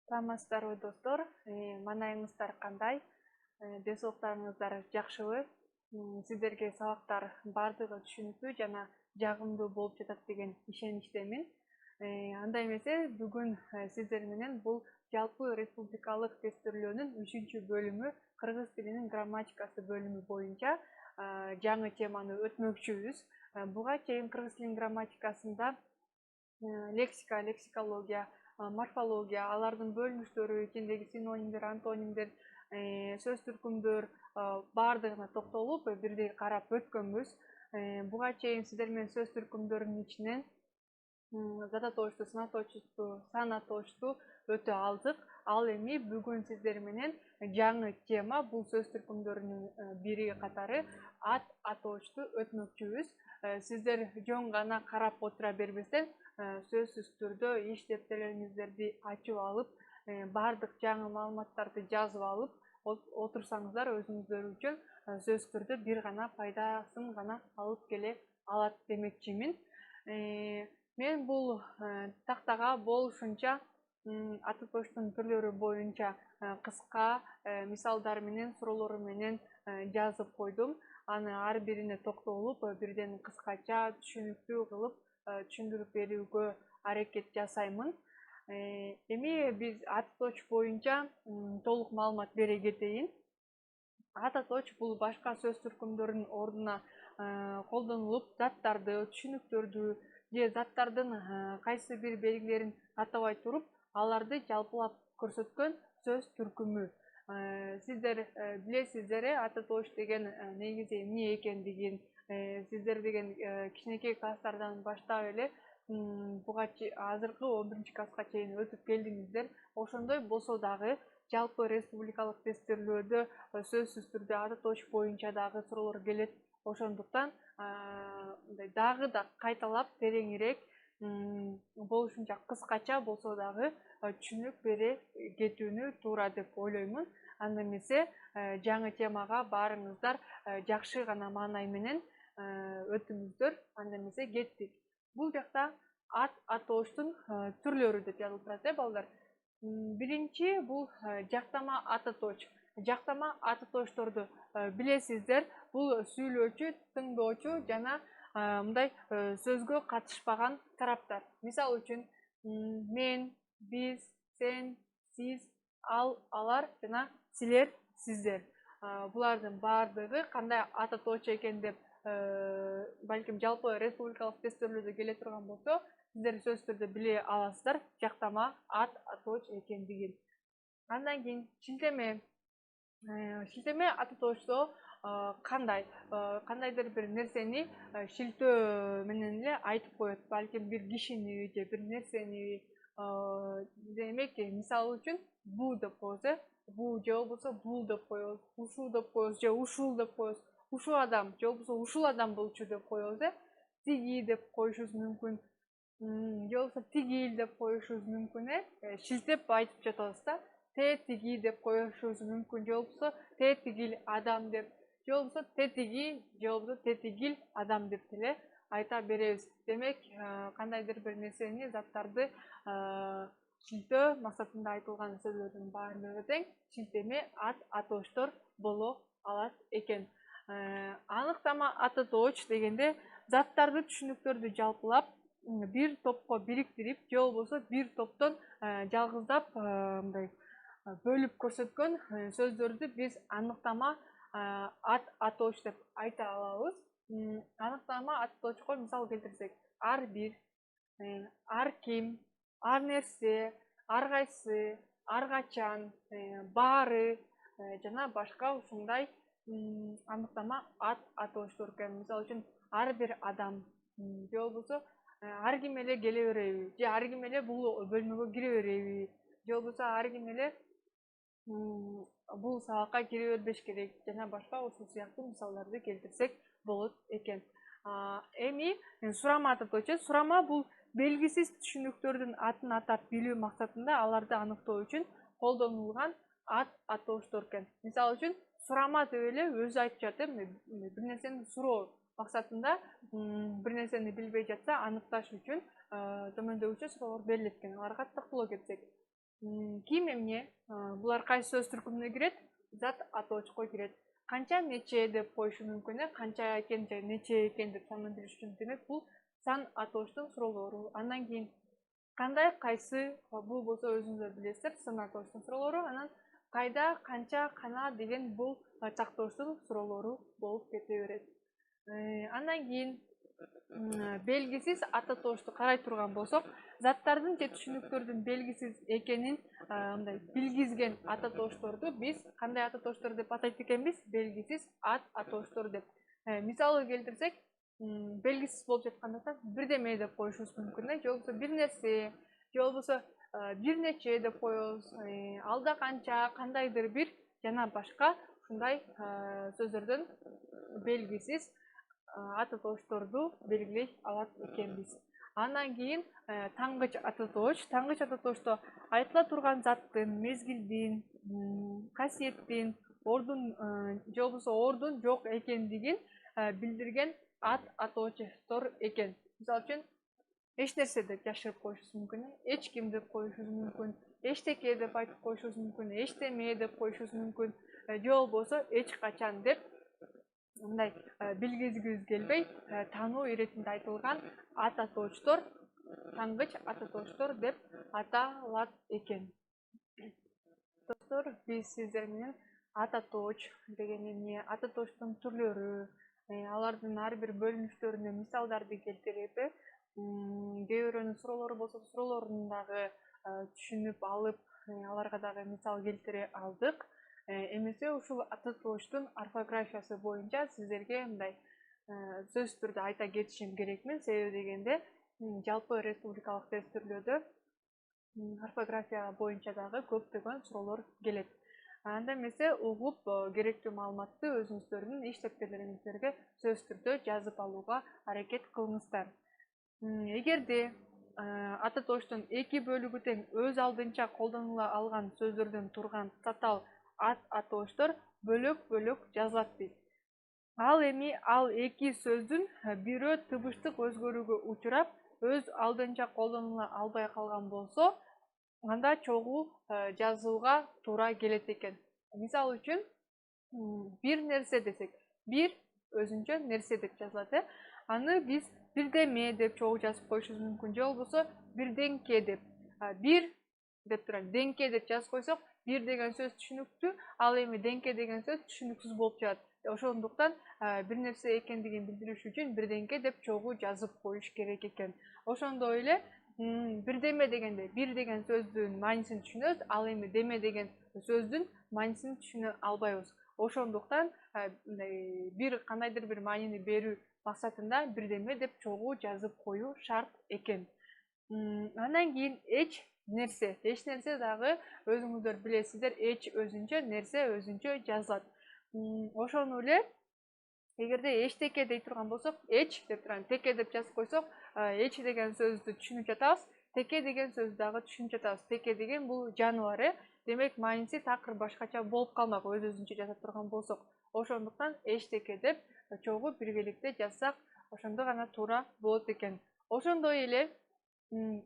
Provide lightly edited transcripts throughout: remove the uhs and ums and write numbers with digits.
Саламатсыздарбы достор, манайыңыздар кандай? Денсаулыктарыңыздар жакшыбы? Сиздерге сабактар бардыгы түшүнүктүү жана жагымдуу болуп жатат деген ишеничтемин. Андай эмесе, бүгүн сиздер менен бул жалпы республикалык тестирлөөнүн 3 бөлүмү кыргыз тилинин грамматикасы бөлүмү боюнча жаңы теманы өтмөкчүбүз. Буга чейин кыргыз тилинин грамматикасында лексика, лексикология, морфология, алардын бөлүнүштөрү, ичиндеги синонимдер, антонимдер, сөз түркүмдөр бардыгына токтолуп бирдей карап өткөнбүз. Буга чейин сиздер менен сөз түркүмдөрүнүн ичинен зататочту, снаточту, санаточту өтө алдык. Ал эми бүгүн сиздер менен жаңы тема, бул сөз түркүмдөрүнүн бири катары ат атоочту өтмөкчүбүз. Сиздер жөн гана карап отура бербестен, сөзсүз түрдө иш дептерлериңиздерди ачып алып, бардык жаңы маалыматтарды жазып алып отурсаңыздар өзүңүздөр үчүн сөзсүз түрдө бир гана пайдасын гана алып келе алат демекчимин. Мен бул тактага болушунча ат атоочтун түрлөрү боюнча кыска мисалдар менен, суроолор менен жазып койдум. Аны ар бирине токтолуп, бирден кыскача түшүнүктүү кылып түшүндүрүп берүүгө аракет жасаймын. Эми биз ат атооч боюнча толук маалымат бере кетейин. Ат атооч бул башка сөз түркүмдөрүнүн ордуна колдонулуп, заттарды, түшүнүктөрдү же заттардын кайсы бир белгилерин атабай туруп, аларды жалпылап көрсөткөн сөз түркүмү. Сиздер билесиздер, ат атооч деген негизи эмне экендигин, сиздер деген кичинекей класстардан баштап эле буга азыркы 11-класска чейин өтүп келдиңиздер. Ошондой болсо дагы жалпы республикалык тестирлөөдө сөзсүз түрдө ат атооч боюнча дагы суроолор келет. Ошондуктан дагы да кайталап тереңирээк, болушунча кыскача болсо дагы түшүнүк бере кетүүнү туура деп ойлоймун. Анда эмесе жаңы темага баарыңыздар жакшы гана маанай менен өтүңүздөр. Анда эмесе кеттик. Бул жакта ат атоочтун түрлөрү деп жазылып турат, балдар. Биринчи бул жактама ат атооч. Жактама ат атоочторду билесиздер. Бул сүйлөөчү, тыңдоочу жана мындай сөзгө катышпаган тараптар. Мисал үчүн мен, биз, сен, сиз, ал, алар жана силер, сиздер. Булардын бардыгы кандай ат атооч экен деп балким жалпы республикалык тестирлөөдө келе турган болсо, сиздер сөзсүз түрдө биле аласыздар жактама ат атооч экендигин. Андан кийин шилтеме. Шилтеме ат атоочто кандайдыр бир нерсени шилтөө менен эле айтып коет. Балким бир кишини же бир нерсени. Демек, мисалы үчүн бу деп коебуз, бу же болбосо бул деп коебуз, ушу деп коебуз же ушул деп коебуз. Ушул адам же болбосо ушул адам болчу деп коебуз. Тиги деп коюшубуз мүмкүн. Же болбосо тигил деп коюшубуз мүмкүн. Шилтеп айтып жатабыз да. Те тиги деп коюшубуз мүмкүн. Же болбосо те тигил адам деп, же болбосо те тиги, же болбосо те тигил адам деп деле айта беребиз. Демек, кандайдыр бир нерсени, заттарды шилтөө максатында айтылган сөздөрдүн баардыгы тең шилтеме ат атоочтор боло алат экен. Аныктама ат атооч дегенде заттарды, түшүнүктөрдү жалпылап бир топко бириктирип, же болбосо бир топтон жалгыздап мындай бөлүп көрсөткөн сөздөрдү биз аныктама ат атооч деп айта алабыз. Аныктама ат атоочко мисал келтирсек, ар бир, ар ким, ар нерсе, ар кайсы, ар качан, баары жана башка ушундай аныктама ат атоочтор экен. Мисалы үчүн ар бир адам, же болбосо ар ким эле келе береби, же ар ким эле бул бөлмөгө кире береби, же болбосо ар ким эле бул сабакка кире бербеш керек жана башка ушул сыяктуу мисалдарды келтирсек болот экен. Эми сурама ат атоочу. Сурама бул белгисиз түшүнүктөрдүн атын атап билүү максатында аларды аныктоо үчүн колдонулган ат атоочтор экен. Мисалы үчүн сурама деп эле өзү айтып жатат, бир нерсени суроо максатында бир нерсени билбей жатса аныкташ үчүн төмөндөгүчө суроолор берилет экен. Аларга токтоло кетсек, Ким эмне? Булар кайсы сөз түркүмүнө кирет? Зат атоочко кирет. Канча нече деп коюшу мүмкүн, канча экен же нече экен деп санандырыш үчүн демек бул сан атоочтун суроолору. Андан кийин кандай, кайсы, бул болсо өзүңүздөр билесиздер, сан атоочтун суроолору. Анан кайда, канча, кана деген бул чактоочтун суроолору болуп кете берет. Андан кийин белгисиз ат атоошту карай турган болсок, заттардын же түшүнүктөрдүн белгисиз экенин мындай билгизген ат атоошторду биз кандай ат атооштор деп атайт экенбиз? Белгисиз ат атооштор деп. Мисалы келтирсек, белгисиз болуп жатканда бирдеме деп коюшубуз мүмкүн, же болбосо бир нерсе, же болбосо бир нече деп коебуз, алда канча, кандайдыр бир жана башка ушундай сөздөрдөн белгисиз ат атоошторду белгилей алат экенбиз. Андан кийин таңгыч ат атооч. Таңгыч ат атоошто айтыла турган заттын, мезгилдин, касиеттин, ордун же болбосо ордун жок экендигин билдирген ат атоочтор экен. Мисалы үчүн эч нерсе деп жашырып коюшубуз мүмкүн, эч ким деп коюшубуз мүмкүн, эчтеке деп айтып коюшубуз мүмкүн, эчтеме деп коюшубуз мүмкүн, же болбосо эч качан деп мындай билгизгибиз келбей таануу иретинде айтылган ат атоочтор таңгыч ат атоочтор деп аталат экен. Достор, биз сиздер менен ат атооч деген эмне, ат атоочтун түрлөрү, алардын ар бир бөлүнүштөрүнө мисалдарды келтирип, кээ бирөөнүн суроолору болсо суроолорун дагы түшүнүп алып, аларга дагы мисал келтире алдык. Эмесе ушул ат атоочтун орфографиясы боюнча сиздерге мындай сөзсүз түрдө айта кетишим керекмин. Себеби дегенде жалпы республикалык тестирлөөдө орфография боюнча дагы көптөгөн суроолор келет. Анда эмесе угуп керектүү маалыматты өзүңүздөрдүн иш дептерлериңиздерге сөзсүз түрдө жазып алууга аракет кылыңыздар. Эгерде ат атоочтун эки бөлүгү тең өз алдынча колдонула алган сөздөрдөн турган татаал ат атооштор бөлөк-бөлөк жазылат дейт. Ал эми ал эки сөздүн бирөө тыбыштык өзгөрүүгө учурап, өз алдынча колдонула албай калган болсо, анда чогуу жазууга туура келет экен. Мисалы үчүн, бир нерсе десек, бир өзүнчө нерсе деп жазылат, аны биз бирдеме деп чогуу жазып коюшубуз мүмкүн, же болбосо бирдеңке деп. Бир деп турат, деңке деп жазып койсок, бир деген сөз түшүнүктүү, ал эми деңке деген сөз түшүнүксүз болуп чыгат. Ошондуктан бир нерсе экендигин билдириш үчүн бирдеңке деп чогуу жазып коюш керек экен. Ошондой эле бирдеме дегенде бир деген сөздүн маанисин түшүнөбүз, ал эми деме деген сөздүн маанисин түшүнө албайбыз. Ошондуктан бир кандайдыр бир маанини берүү максатында бирдеме деп чогуу жазып коюу шарт экен. Андан кийин эч нерсе. Эч нерсе дагы өзүңүздөр билесиздер, эч өзүнчө, нерсе өзүнчө жазылат. Ошону эле эгерде эчтеке дей турган болсок, эч деп турган теке деп жазып койсок, эч деген сөздү түшүнүп жатабыз, теке деген сөздү дагы түшүнүп жатабыз. Теке деген бул жаныбар, демек мааниси такыр башкача болуп калмак өз-өзүнчө жаза турган болсок. Ошондуктан эчтеке деп чогуу биргеликте жазсак, ошондо гана туура болот экен. Ошондой эле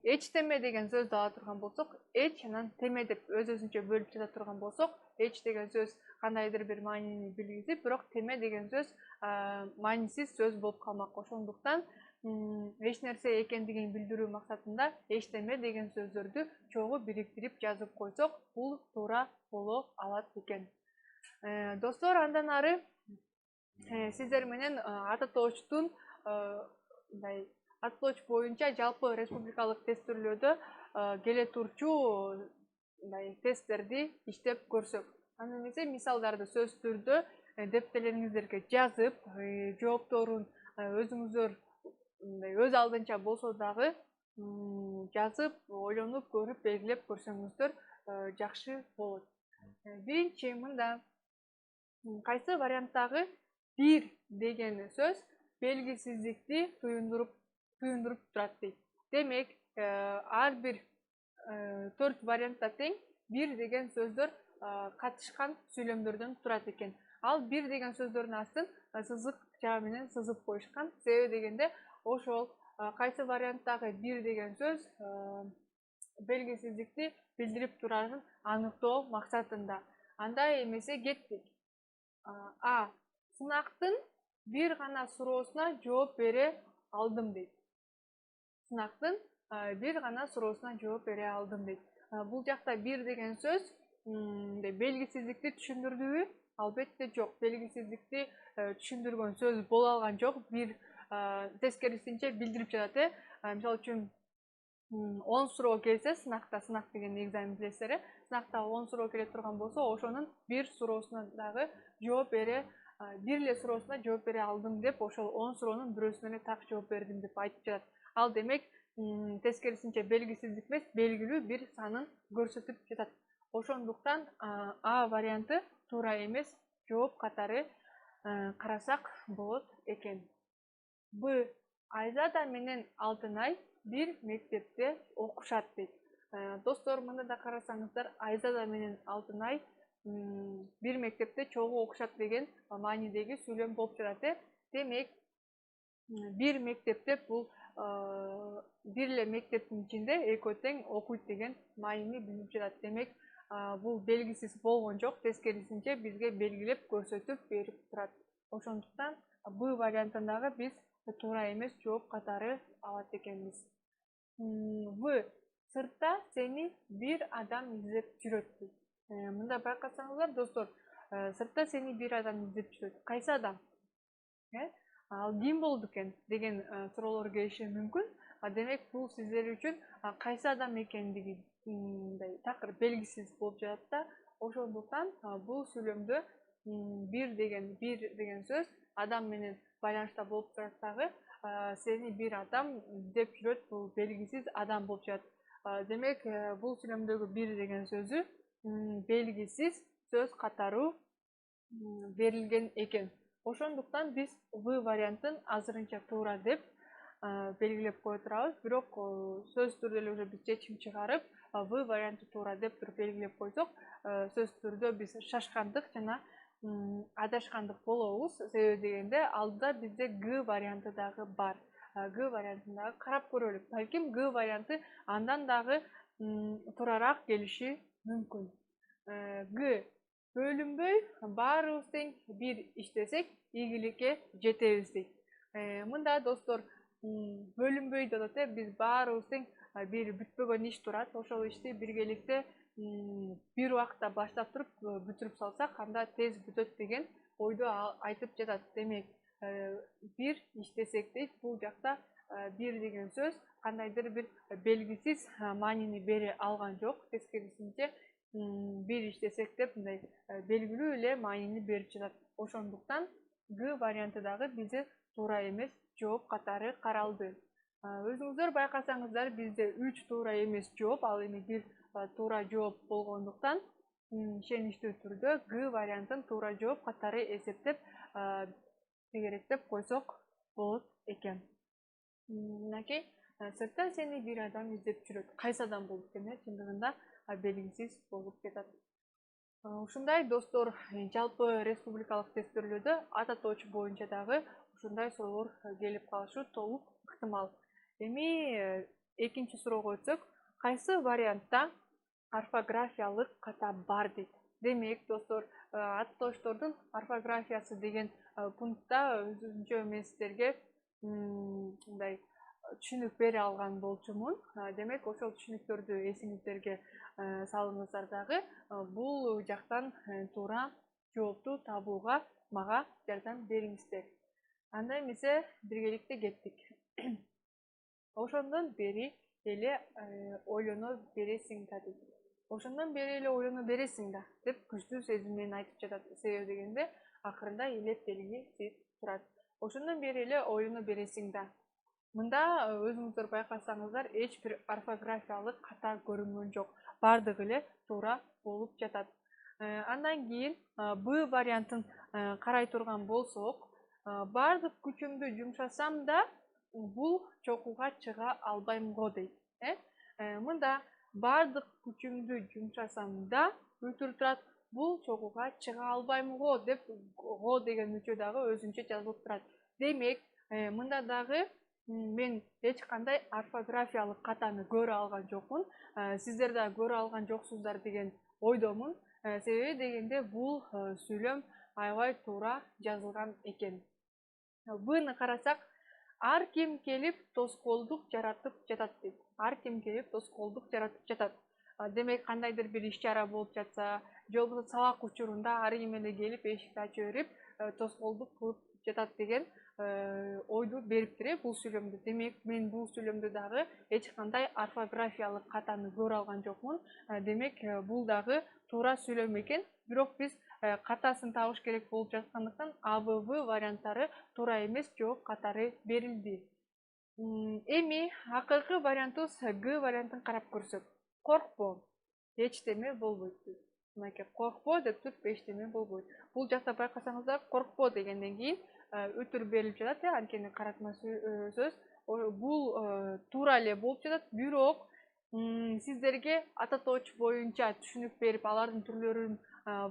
эчтеме деген сөздү ала турган болсок, эч анан теме деп өз-өзүнчө бөлүп жаза турган болсок, эч деген сөз кандайдыр бир маанини билгизип, бирок теме деген сөз маанисиз сөз болуп калмак. Ошондуктан эч нерсе экендигин билдирүү максатында эчтеме деген сөздөрдү чогуу бириктирип жазып койсок, бул туура боло алат экен. Достор, андан ары сиздер менен ат атоочтун ат атооч боюнча жалпы республикалык тестирлөөдө келе турчу тесттерди иштеп көрсөк. Аны эмесе мисалдарды сөзсүз түрдө дептерлериңиздерге жазып, жоопторун өзүңүздөр өз алдынча болсо дагы жазып, ойлонуп көрүп, белгилеп көрсөңүздөр жакшы болот. Биринчи мында кайсы варианттагы бир деген сөз белгисиздикти туюндуруп турат дейт. Демек, ар бир 4 вариантта тең бир деген сөздөр катышкан сүйлөмдөрдөн турат экен. Ал бир деген сөздөрдүн астын сызык жагы менен сызып коюшкан. Себеби дегенде ошол кайсы варианттагы бир деген сөз белгисиздикти билдирип турарын аныктоо максатында. Андай эмесе кеттик. А. Сынактын бир гана суроосуна жооп бере алдым дейт. Сынактын бир гана суроосуна жооп бере алдым дейт. Бул жакта бир деген сөз белгисиздикти түшүндүрдүбү? Албетте жок. Белгисиздикти түшүндүргөн сөз боло алган жок. Бир тескерисинче билдирип жатат. Мисалы үчүн 10 суроо келсе, сынак деген экзамен билесиздер, сынакта 10 суроо келе турган болсо, ошонун бир суроосуна дагы жооп бере, бир эле суроосуна жооп бере алдым деп, ошол 10 суроонун бирөөсүнө эле так жооп бердим деп айтып жатат. Ал демек тескерисинче белгисиздик эмес, белгилүү бир санын көрсөтүп жатат. Ошондуктан А варианты туура эмес жооп катары карасак болот экен. Б. Айзада менен Алтынай бир мектепте окушат дейт. Достор, мында да карасаңыздар, Айзада менен Алтынай бир мектепте чогуу окушат деген маанидеги сүйлөм болуп жатат. Демек, бир мектепте бул бир эле мектептин ичинде экөө тең окуйт деген маанини билдирип жатат. Демек, бул белгисиз болгон жок, тескерисинче бизге белгилеп көрсөтүп берип турат. Ошондуктан Б вариантындагы биз туура эмес жооп катары алат экенбиз. В. Сыртта сени бир адам издеп жүрөт. Мында байкасаңыздар, достор, сыртта сени бир адам издеп жүрөт. Кайсы адам? Ал ким болду экен деген суроолор келиши мүмкүн. Демек, бул сиздер үчүн кайсы адам экендиги такыр белгисиз болуп жатат да. Ошондуктан бул сүйлөмдө бир деген сөз адам менен байланышта болуп турат дагы, сени бир адам издеп жүрөт, бул белгисиз адам болуп жатат. Демек, бул сүйлөмдөгү бир деген сөзү белгисиз сөз катары берилген экен. Ошондуктан биз В вариантын азырынча туура деп белгилеп кое турабыз. Бирок сөз түрдө эле уже биз чечим чыгарып, В варианты туура деп туруп белгилеп койсок, сөз түрдө биз шашкандык жана адашкандык болобуз. Себеби дегенде, алдыда бизде Г варианты дагы бар. Г вариантын дагы карап көрөлүк. Балким Г варианты андан дагы туурарак келиши мүмкүн. Г. Бөлүнбөй баарыбыз тең бир иштесек, ийгиликке жетебиз дейт. Мында, достор, бөлүнбөй деп атат, биз баарыбыз тең бир бүтпөгөн иш турат. Ошол ишти биргеликте бир убакта баштап туруп бүтүрүп салсак, анда тез бүтөт деген ойду айтып жатат. Демек, бир иштесек дейт, бул жакта бир деген сөз кандайдыр бир белгисиз маанини бере алган жок. Тескерисинче, бир иштесек деп мындай белгилүү эле маанини берип жатат. Ошондуктан Г варианты дагы бизде туура эмес жооп катары каралды. Өзүңүздөр байкасаңыздар, бизде 3 туура эмес жооп, ал эми бир туура жооп болгондуктан ишеничтүү түрдө Г вариантын туура жооп катары эсептеп тегеректеп койсок болот экен. Мынакей, сыртта сени бир адам издеп жүрөт. Кайсы адам болуп экен? Чындыгында белгисиз болуп жатат. Ушундай, достор, жалпы республикалык тестөөлөрдө ата тоочу боюнча дагы ушундай суроолор келип калышы толук ыктымал. Эми экинчи суроого өтсөк, кайсы вариантта орфографиялык ката бар дейт. Демек, достор, ата тоочтордун орфографиясы деген пунктта өзүнчө мен сиздерге мындай түшүнүк бере алган болчумун. Демек, ошол түшүнүктөрдү эсиңиздерге салыңыздар дагы. Бул жактан туура жоопту табууга мага жардам бериңиздер. Анда эмесе биргеликте кеттик. Ошондон бери эле ойлоно бересиң да дейт. Ошондон бери эле ойлоно бересиң да деп күчтүү сезим менен айтып жатат. Себеби дегенде, акырында элеп белгисиз турат. Ошондон бери эле ойлоно бересиң да. Мында өзүңүздөр байкасаңыздар, эч бир орфографиялык ката көрүнгөн жок. Бардыгы эле туура болуп жатат. Андан кийин Б вариантын карай турган болсок, бардык күчүмдү жумшасам да бул чокуга чыга албайм го дейт. Мында бардык күчүмдү жумшасам да бүтүрүп турат, бул чогууга чыга албайм го деп го деген мүчө дагы өзүнчө жазылып турат. Демек, мында дагы мен эч кандай орфографиялык катаны көрө алган жокмун. Сиздер да көрө алган жоксуздар деген ойдомун. Себеби дегенде бул сүйлөм аябай туура жазылган экен. Бны карасак, ар ким келип тоскоолдук жаратып жатат дейт. Ар ким келип тоскоолдук жаратып жатат. Демек кандайдыр бир иш чара болуп жатса, же болбосо сабак учурунда ар ким эле келип эшикти ача берип тоскоолдук кылып жатат деген ойду бериптир бул сүйлөмдө. Демек мен бул сүйлөмдө дагы эч кандай орфографиялык катаны көрө алган жокмун. Демек бул дагы туура сүйлөм экен. Бирок биз катасын табыш керек болуп жаткандыктан АБВ варианттары туура эмес жооп катары берилди. Эми акыркы вариантыбыз Г вариантын карап көрсөк. Коркпо, эчтеме болбойт. Мынакей коркпо деп туруп эчтеме болбойт. Бул жакта байкасаңыздар, коркпо дегенден кийин өтүр берилип жатат, анткени каратма сөз. Бул туура эле болуп жатат, бирок сиздерге ата точ боюнча түшүнүк берип, алардын түрлөрүн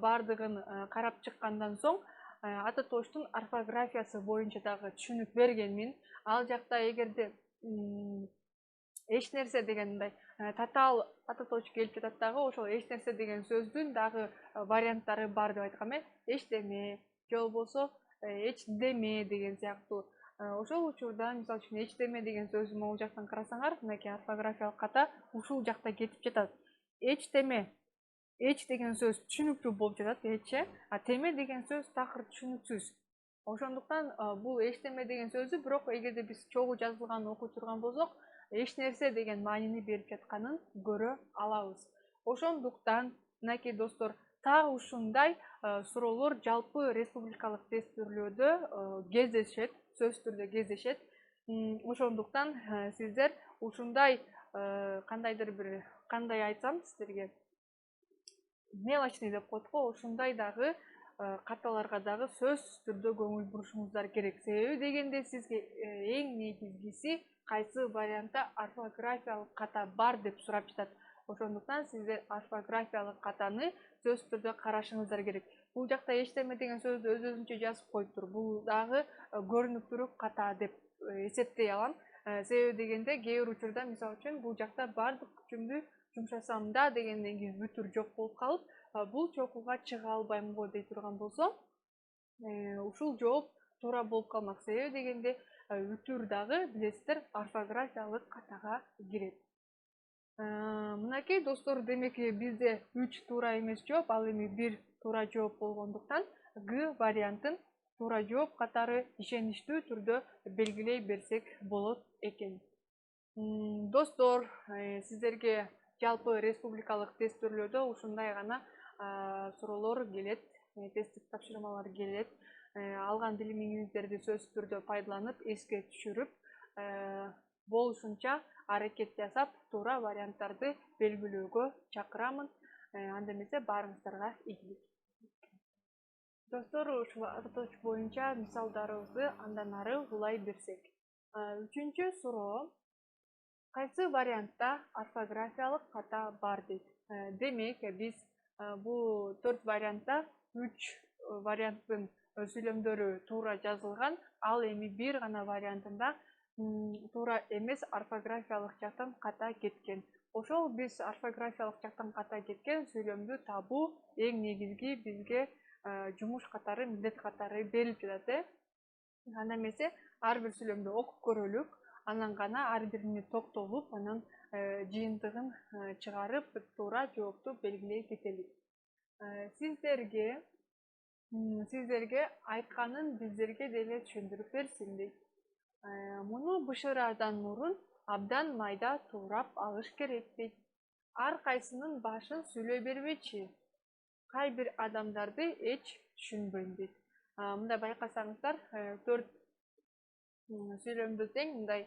бардыгын карап чыккандан соң ата точтун орфографиясы боюнча дагы түшүнүк бергенмин. Ал жакта эгерде эч нерсе деген мындай татаал ата точ келип жатат дагы, ошол эч нерсе деген сөздүн дагы варианттары бар деп айткам. Эчтеме же болбосо эчдеме деген сыяктуу. Ошол учурда мисалы үчүн эчтеме деген сөздү могул жактан карасаңар, мынакей орфографиялык ката ушул жакта кетип жатат. Эчтеме, эч деген сөз түшүнүктүү болуп жатат, эч, а теме деген сөз такыр түшүнүксүз. Ошондуктан бул эчтеме деген сөздү, бирок эгерде биз чогуу жазылганын окуй турган болсок, эч нерсе деген маанини берип жатканын көрө алабыз. Ошондуктан мынакей достор, так ушундай суроолор жалпы республикалык тестирлөөдө кездешет, сөзсүз түрдө кездешет. Ошондуктан сиздер ушундай кандайдыр бир, кандай айтсам сиздерге, мелочный деп коет го, ушундай дагы каталарга дагы сөзсүз түрдө көңүл бурушуңуздар керек. Себеби дегенде сизге эң негизгиси кайсы вариантта орфографиялык ката бар деп сурап жатат. Ошондуктан сиздер орфографиялык катаны сөзсүз түрдө карашыңыздар керек. Бул жакта эчтеме деген сөздү өз-өзүнчө жазып коюптур. Бул дагы көрүнүп туруп ката деп эсептей алам. Себеби дегенде кээ бир учурда мисалы үчүн бул жакта бардык күчүмдү жумшасам да дегенден кийин бүтүр жок болуп калып, бул чокуга чыга албайм го дей турган болсо, ушул жооп туура болуп калмак. Себеби дегенде бүтүр дагы билесиздер орфографиялык катага кирет. Мынакей достор, демек бизде 3 туура эмес жооп, ал эми 1 туура жооп болгондуктан Г вариантын туура жооп катары ишеничтүү түрдө белгилей берсек болот экен. Достор, сиздерге жалпы республикалык тестирлөөдө ушундай гана суроолор келет, тесттик тапшырмалар келет. Алган билимиңиздерди сөзсүз түрдө пайдаланып, эске түшүрүп, болушунча аракет жасап, туура варианттарды белгилөөгө чакырамын. Анда эмесе баарыңыздарга ийгилик. Достор, ушул ата точ боюнча мисалдарыбызды андан ары улай берсек. 3-чү суроо. Кайсы вариантта орфографиялык ката бар дейт. Демек, биз бул 4 вариантта 3 варианттын сүйлөмдөрү туура жазылган, ал эми бир гана вариантында туура эмес орфографиялык жактан ката кеткен. Ошол биз орфографиялык жактан ката кеткен сүйлөмдү табуу эң негизги бизге жумуш катары, милдет катары берилип жатат. Анда эмесе ар бир сүйлөмдү окуп көрөлүк, анан гана ар бирине токтолуп, анан жыйынтыгын чыгарып, туура жоопту белгилей кетелик. Сиздерге айтканын биздерге деле түшүндүрүп берсин дейт. Муну бышыраардан мурун абдан майда туурап алыш керек дейт. Ар кайсынын башын сүйлөй бербечи. Кай бир адамдарды эч түшүнбөйм дейт. Мында байкасаңыздар, 4 сүйлөмдү тең мындай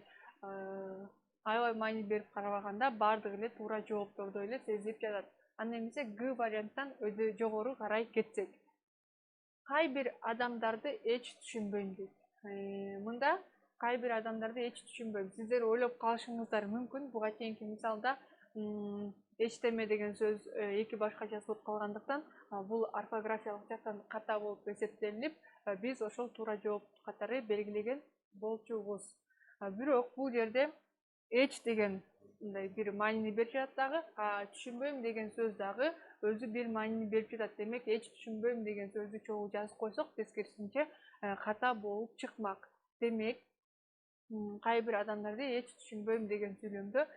аябай маани берип карабаганда бардыгы эле туура жоопторду эле сезип жатат. Анда эмесе Г варианттан өтө жогору карай кетсек. Кай бир адамдарды эч түшүнбөйм дейт. Мында кай бир адамдарды эч түшүнбөйм. Сиздер ойлоп калышыңыздар мүмкүн. Буга чейинки мисалда эчтеме деген сөз эки башка жазылып калгандыктан бул орфографиялык жактан ката болуп эсептелинип, биз ошол туура жооп катары белгилеген болчубуз. Бирок бул жерде эч деген мындай бир маанини берип жатат дагы, түшүнбөйм деген сөз дагы өзү бир маанини берип жатат. Демек эч түшүнбөйм деген сөздү чогуу жазып койсок, тескерисинче ката болуп чыкмак. Демек кай бир адамдарды эч түшүнбөйм деген сүйлөмдө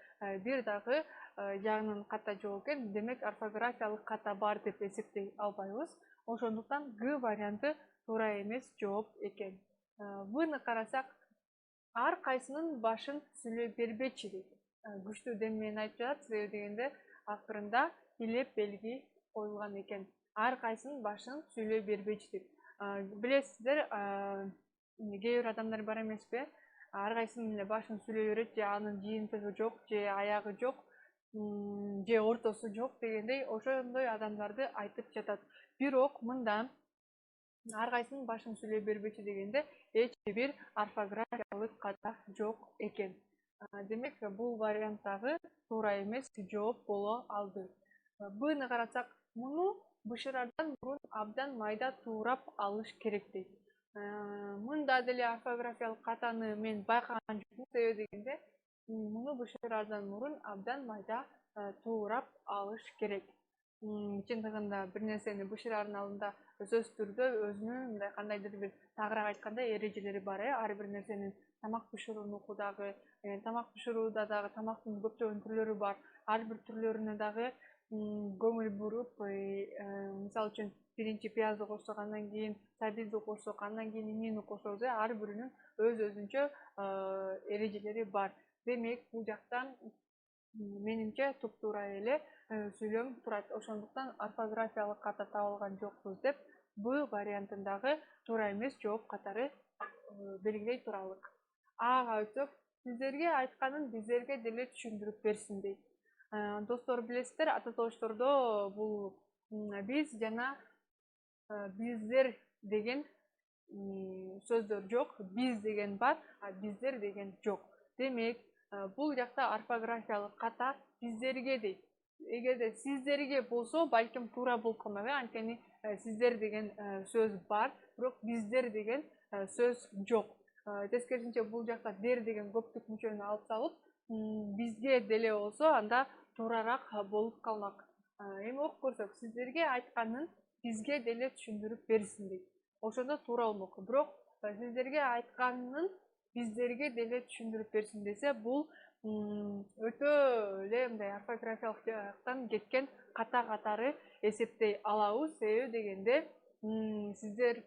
бир дагы жагынан ката жок экен. Демек орфографиялык ката бар деп эсептей албайбыз. Ошондуктан Г варианты туура эмес жооп экен. Бны карасак, ар кайсынын башын сүйлөй бербечи дейт. Күчтүү дем менен айтып жатат, себеби дегенде акырында илеп белги коюлган экен. Ар кайсынын башын сүйлөй бербечи деп. Билесиздер, кээ бир адамдар бар эмеспи? Ар кайсынын эле башын сүйлөй берет, же анын жыйынтыгы жок, же аягы жок, же ортосу жок дегендей ошондой адамдарды айтып жатат. Бирок мында ар кайсынын башын сүйлөй бербечи дегенде эч бир орфографиялык ката жок экен. Демек бул вариант дагы туура эмес жооп боло алды. Бны карасак, муну бышырардан мурун абдан майда туурап алыш керек дейт. Мында деле орфографиялык катаны мен байкаган жокмун, себеби дегенде муну бышырардан мурун абдан майда туурап алыш керек. Чындыгында бир нерсени бышыраардын алдында сөзсүз түрдө өзүнүн мындай кандайдыр бир тагыраак айтканда эрежелери бар. Ар бир нерсенин тамак бышыруунукудагы, тамак бышырууда дагы тамактын көптөгөн түрлөрү бар. Ар бир түрлөрүнө дагы көңүл буруп, мисалы үчүн биринчи пиязды кошсок, андан кийин сабизди кошсок, андан кийин эмнени кошобуз, ар биринин өзүнчө эрежелери бар. Демек бул жактан менимче туп-туура эле сүйлөм турат. Ошондуктан орфографиялык ката табылган жокпуз деп Б вариантындагы туура эмес жооп катары белгилей туралык. Ага өтсөк, сиздерге айтканын биздерге деле түшүндүрүп берсин дейт. Достор, билесиздер, ата добуштордо бул биз жана биздер деген сөздөр жок. Биз деген бар, а биздер деген жок. Демек бул жакта орфографиялык ката биздерге дейт. Эгерде сиздерге болсо, балким туура болуп калмак, анткени сиздер деген сөз бар, бирок биздер деген сөз жок. Тескерисинче бул жакта дер деген көптүк мүчөнү алып салып, бизге деле болсо анда туурараак болуп калмак. Эми окуп көрсөк, сиздерге айтканын бизге деле түшүндүрүп берсин дейт. Ошондо туура болмок. Бирок сиздерге айтканын биздерге деле түшүндүрүп берсин десе, бул өтө эле мындай орфографиялык жактан кеткен ката катары эсептей алабыз. Себеби дегенде сиздер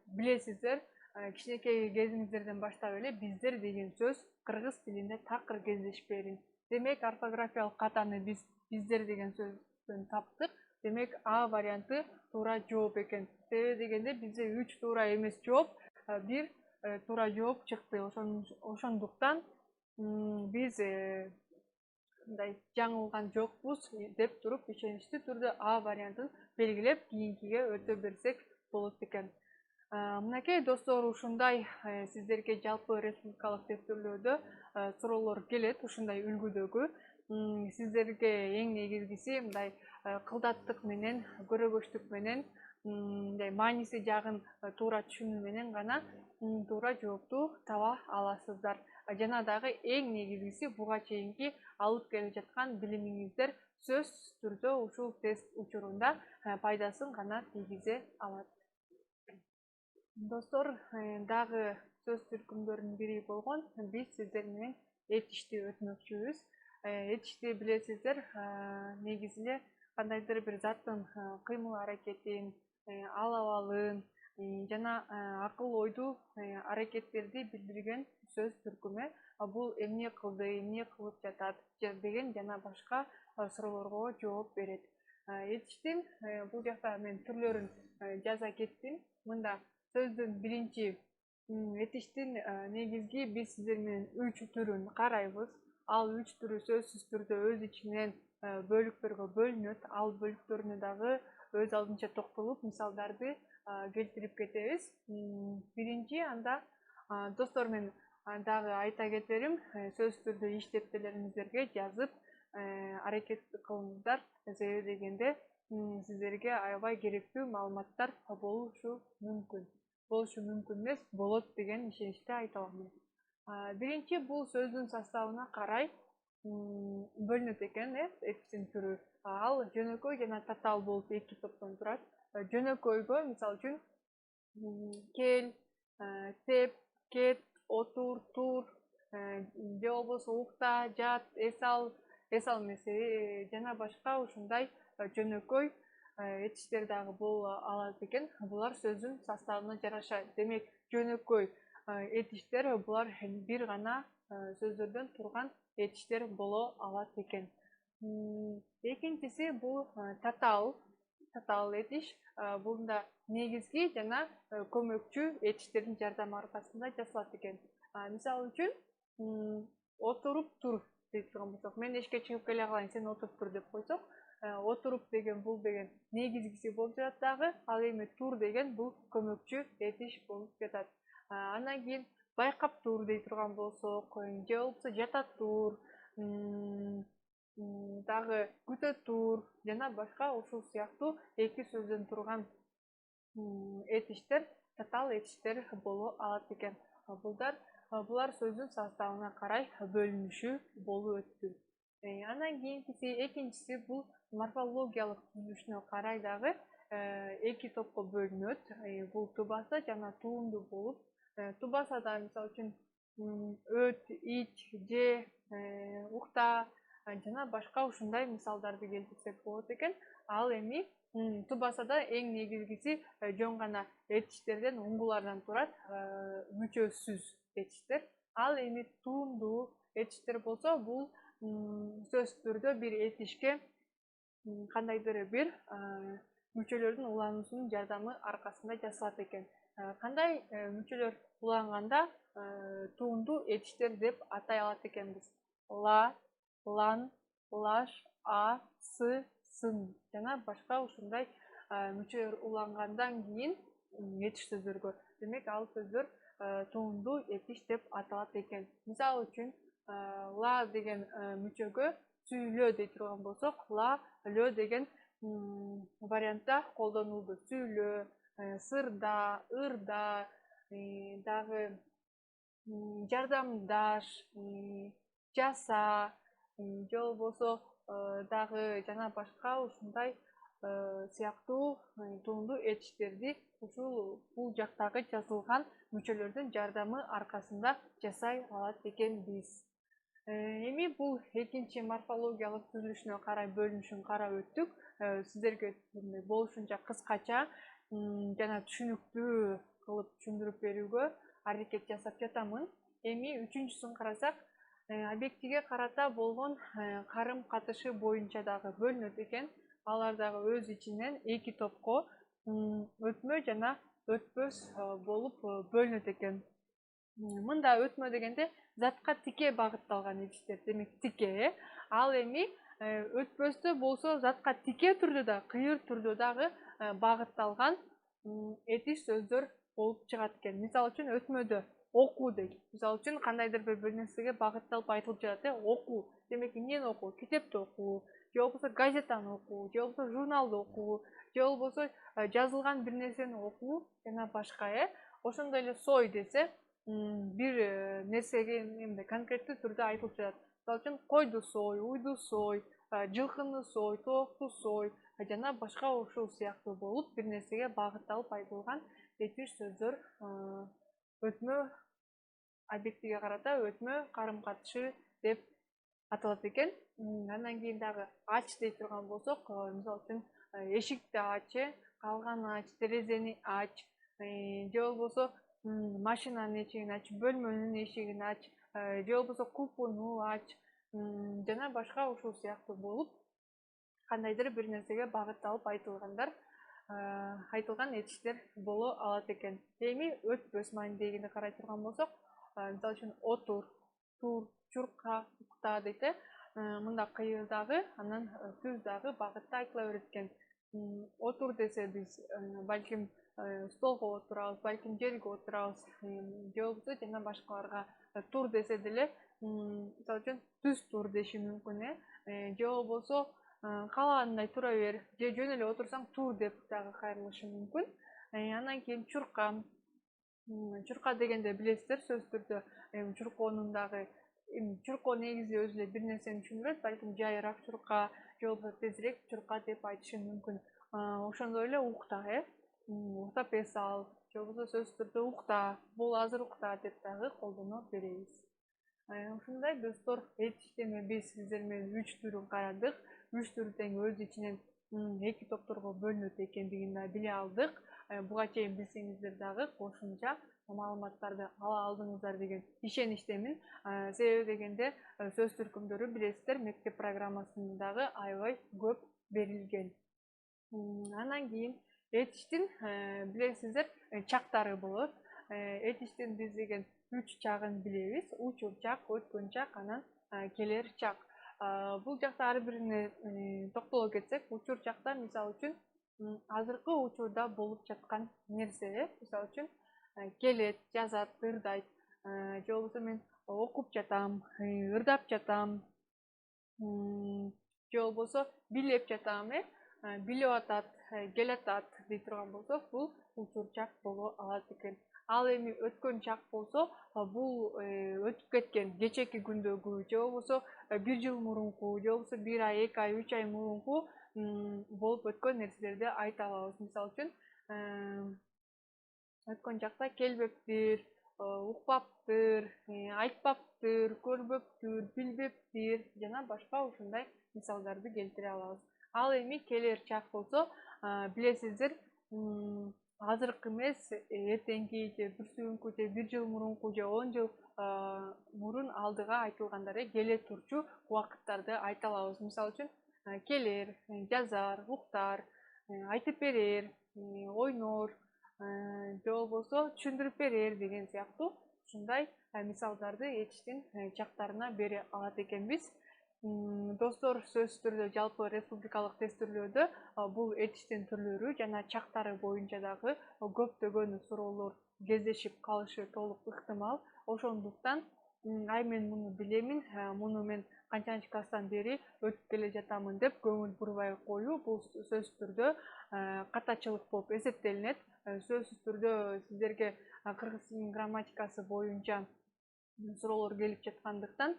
билесиздер, кичинекей кезиңиздерден баштап эле биздер деген сөз кыргыз тилинде такыр кездешпеген. Демек орфографиялык катаны биз биздер деген сөздөн таптык. Демек А варианты туура жооп экен. Себеби дегенде бизде 3 туура эмес жооп, 1 туура жооп чыкты. Ошондуктан биз мындай жаңылган жокпуз деп туруп ишеничтүү түрдө А вариантын белгилеп кийинкиге өтө берсек болот экен. Мынакей достор, ушундай сиздерге жалпы республикалык тестөөлөрдө суроолор келет, ушундай үлгүдөгү. Сиздерге эң негизгиси мындай кылдаттык менен, көрөгөчтүк менен, мындай мааниси жагын туура түшүнүү менен гана туура жоопту таба аласыздар. Жана дагы эң негизгиси буга чейинки алып келе жаткан билимиңиздер сөзсүз түрдө ушул тест учурунда пайдасын гана тийгизе алат. Достор, дагы сөз түркүмдөрүнүн бири болгон биз сиздер менен этишти өтмөкчүбүз. Этишти билесиздер, негизи эле кандайдыр бир заттын кыймыл аракетин, ал абалын жана акыл ойду аракеттерди билдирген сөз түркүмү. Бул эмне кылды, эмне кылып жатат деген жана башка суроолорго жооп берет. Этиштин бул жакта мен түрлөрүн жаза кеттим. Мында сөздүн биринчи этиштин негизги биз сиздер менен 3 түрүн карайбыз. Ал 3 түрү сөзсүз түрдө өз ичинен бөлүктөргө бөлүнөт. Ал бөлүктөрүнө дагы өз алдынча токтолуп, мисалдарды келтирип кетебиз. Биринчи анда достор, мен дагы айта кетерим, сөзсүз түрдө иштептелериңиздерге жазып аракет кылыңыздар. Себеби дегенде сиздерге аябай керектүү маалыматтар болушу мүмкүн. Болушу мүмкүн эмес, болот деген ишеничте айта алам. Биринчи бул сөздүн составына карай бөлүнөт экен, этистин түрү. Ал жөнөкөй жана татаал болуп эки топтон турат. Жөнөкөйгө мисалы үчүн кел, теп, кет, отур, тур, же болбосо укта, жат, эс ал эмес жана башка ушундай жөнөкөй этиштер дагы боло алат экен. Булар сөздүн составына жараша. Демек, жөнөкөй этиштер булар бир гана сөздөрдөн турган этиштер боло алат экен. Экинчиси бул татаал этиш. Бунда негизги жана көмөкчү этиштердин жардамы аркасында жасалат экен. Мисалы үчүн отуруп тур деп турган болсок, мен эшикке чыгып келе калайын, сен отуруп тур деп койсок, отуруп деген бул деген негизгиси болуп жатат дагы, ал эми тур деген бул көмөкчү этиш болуп жатат. Андан кийин байкап тур дей турган болсок, же болбосо жата тур, дагы күтө тур жана башка ушул сыяктуу эки сөздөн турган этиштер татаал этиштер боло алат экен. Булар сөздүн составына карай бөлүнүшү болуп өттү. Андан кийинкиси экинчиси бул морфологиялык түзүлүшүнө карай дагы эки топко бөлүнөт. Бул тубаса жана туунду болуп, тубасада мисалы үчүн өт, ич, же, укта жана башка ушундай мисалдарды келтирсек болот экен. Ал эми тубасада эң негизгиси жөн гана этиштерден, уңгулардан турат, мүчөсүз этиштер. Ал эми туунду этиштер болсо, бул сөзсүз түрдө бир этишке кандайдыр бир мүчөлөрдүн улануусунун жардамы аркасында жасалат экен. Кандай мүчөлөр уланганда туунду этиштер деп атай алат экенбиз. Ла, лан, лаш, а, сы, сын жана башка ушундай мүчөлөр улангандан кийин этиш сөздөргө, демек ал сөздөр туунду этиш деп аталат экен. Мисалы үчүн ла деген мүчөгө сүйлө дей турган болсок, ла, лө деген вариантта колдонулду. Сүйлө, сырда, ырда, дагы жардамдаш, жаса, же болбосо дагы жана башка ушундай сыяктуу туунду этиштерди бул жактагы жазылган мүчөлөрдүн жардамы аркасында жасай алат экенбиз. Эми бул экинчи морфологиялык түзүлүшүнө карай бөлүнүшүн карап өттүк. Сиздерге болушунча кыскача жана түшүнүктүү кылып түшүндүрүп берүүгө аракет жасап жатамын. Эми үчүнчүсүн карасак, объектиге карата болгон карым катышы боюнча дагы бөлүнөт экен. Алар дагы өз ичинен эки топко өтмө жана өтпөс болуп бөлүнөт экен. Мында өтмө дегенде затка тике багытталган этиштер, демек тике. Ал эми өтпөстө болсо затка тике түрдө да, кыйыр түрдө дагы багытталган этиш сөздөр болуп чыгат экен. Мисалы үчүн өтмөдө оку дейт. Мисалы үчүн кандайдыр бир нерсеге багытталып айтылып жатат, оку. Демек эмнени оку? Китепти оку, же болбосо газетаны оку, же болбосо журналды оку, же болбосо жазылган бир нерсени оку жана башка. Ошондой эле сой десе, бир нерсеге конкреттүү түрдө айтылып жатат. Мисалы үчүн койду сой, уйду сой, жылкыны сой, тоокту сой жана башка ушул сыяктуу болуп бир нерсеге багытталып айтылган этиш сөздөр өтмө, объектиге карата өтмө карым катышы деп аталат экен. Андан кийин дагы ач дей турган болсок, мисалы үчүн эшикти ач, калганы ач, терезени ач, же болбосо машинанын эшигин ач, бөлмөнүн эшигин ач, же болбосо купуну ач жана башка ушул сыяктуу болуп кандайдыр бир нерсеге багытталып айтылган этиштер боло алат экен. Эми өтпөс маанидегине карай турган болсок, мисалы үчүн отур, тур, чурка, укта дейт. Мында кыйыр дагы, анан түз дагы багытта айтыла берет экен. Отур десе биз балким столго отурабыз, балким жерге отурабыз, же болбосо жана башкаларга. Тур десе деле, мисалы үчүн түз тур деши мүмкүн, же болбосо каалагандай тура бер, же жөн эле отурсаң тур деп дагы кайрылышы мүмкүн. Андан кийин чурка Чурка дегенде билесиздер сөзсүз түрдө чуркоонун дагы чуркоо негизи өзү эле бир нерсени түшүндүрөт, балким жайыраак чурка же болбосо тезирээк чурка деп айтышым мүмкүн. Ошондой эле укта, укта песал же болбосо сөзсүз түрдө укта, бул азыр укта деп дагы колдоно беребиз. Ушундай достор, этиштеми биз сиздер менен 3 түрүн карадык. 3 түрү тең өз ичинен 2 топторго бөлүнөт экендигин да биле алдык. Буга чейин билсеңиздер дагы кошумча маалыматтарды ала алдыңыздар деген ишеничтемин. Себеби дегенде сөз түркүмдөрү билесиздер мектеп программасында дагы аябай көп берилген. Андан кийин этиштин билесиздер чактары болот. Этиштин биз деген 3 чагын билебиз. Учур чак, өткөн чак, анан келер чак. Бул жакта ар бирине токтоло кетсек, учур чакта мисалы үчүн азыркы учурда болуп жаткан нерсе, мисалы үчүн келет, жазат, ырдайт, же болбосо мен окуп жатам, ырдап жатам, же болбосо билеп жатам, билип атат, келатат дей турган болсок, бул учур чак боло алат экен. Ал эми өткөн чак болсо, бул өтүп кеткен кечээки күндөгү же болбосо 1 жыл мурунку же болбосо 1 ай, 2 ай, 3 ай мурунку болуп өткөн нерселерди айта алабыз. Мисалы үчүн өткөн чакта келбептир, укпаптыр, айтпаптыр, көрбөптүр, билбептир жана башка ушундай мисалдарды келтире алабыз. Ал эми келер чак болсо, билесиздер, азыркы эмес, эртеңки же бүрсүгүнкү же 1 жыл мурунку же 10 жыл мурун алдыга айтылгандар, келе турчу убакыттарды айта алабыз. Мисалы үчүн келер, жазар, уктар, айтып берер, ойнор, же болбосо түшүндүрүп берер деген сыяктуу ушундай мисалдарды этиштин чактарына бере алат экенбиз. Достор, сөзсүз түрдө жалпы республикалык тестирлөөдө бул этиштин түрлөрү жана чактары боюнча дагы көптөгөн суроолор кездешип калышы толук ыктымал. Ошондуктан ай мен муну билемин, муну мен канчанчы класстан бери өтүп келе жатамын деп көңүл бурбай коюу бул сөзсүз түрдө катачылык болуп эсептелинет. Сөзсүз түрдө сиздерге кыргыз тилинин грамматикасы боюнча суроолор келип жаткандыктан,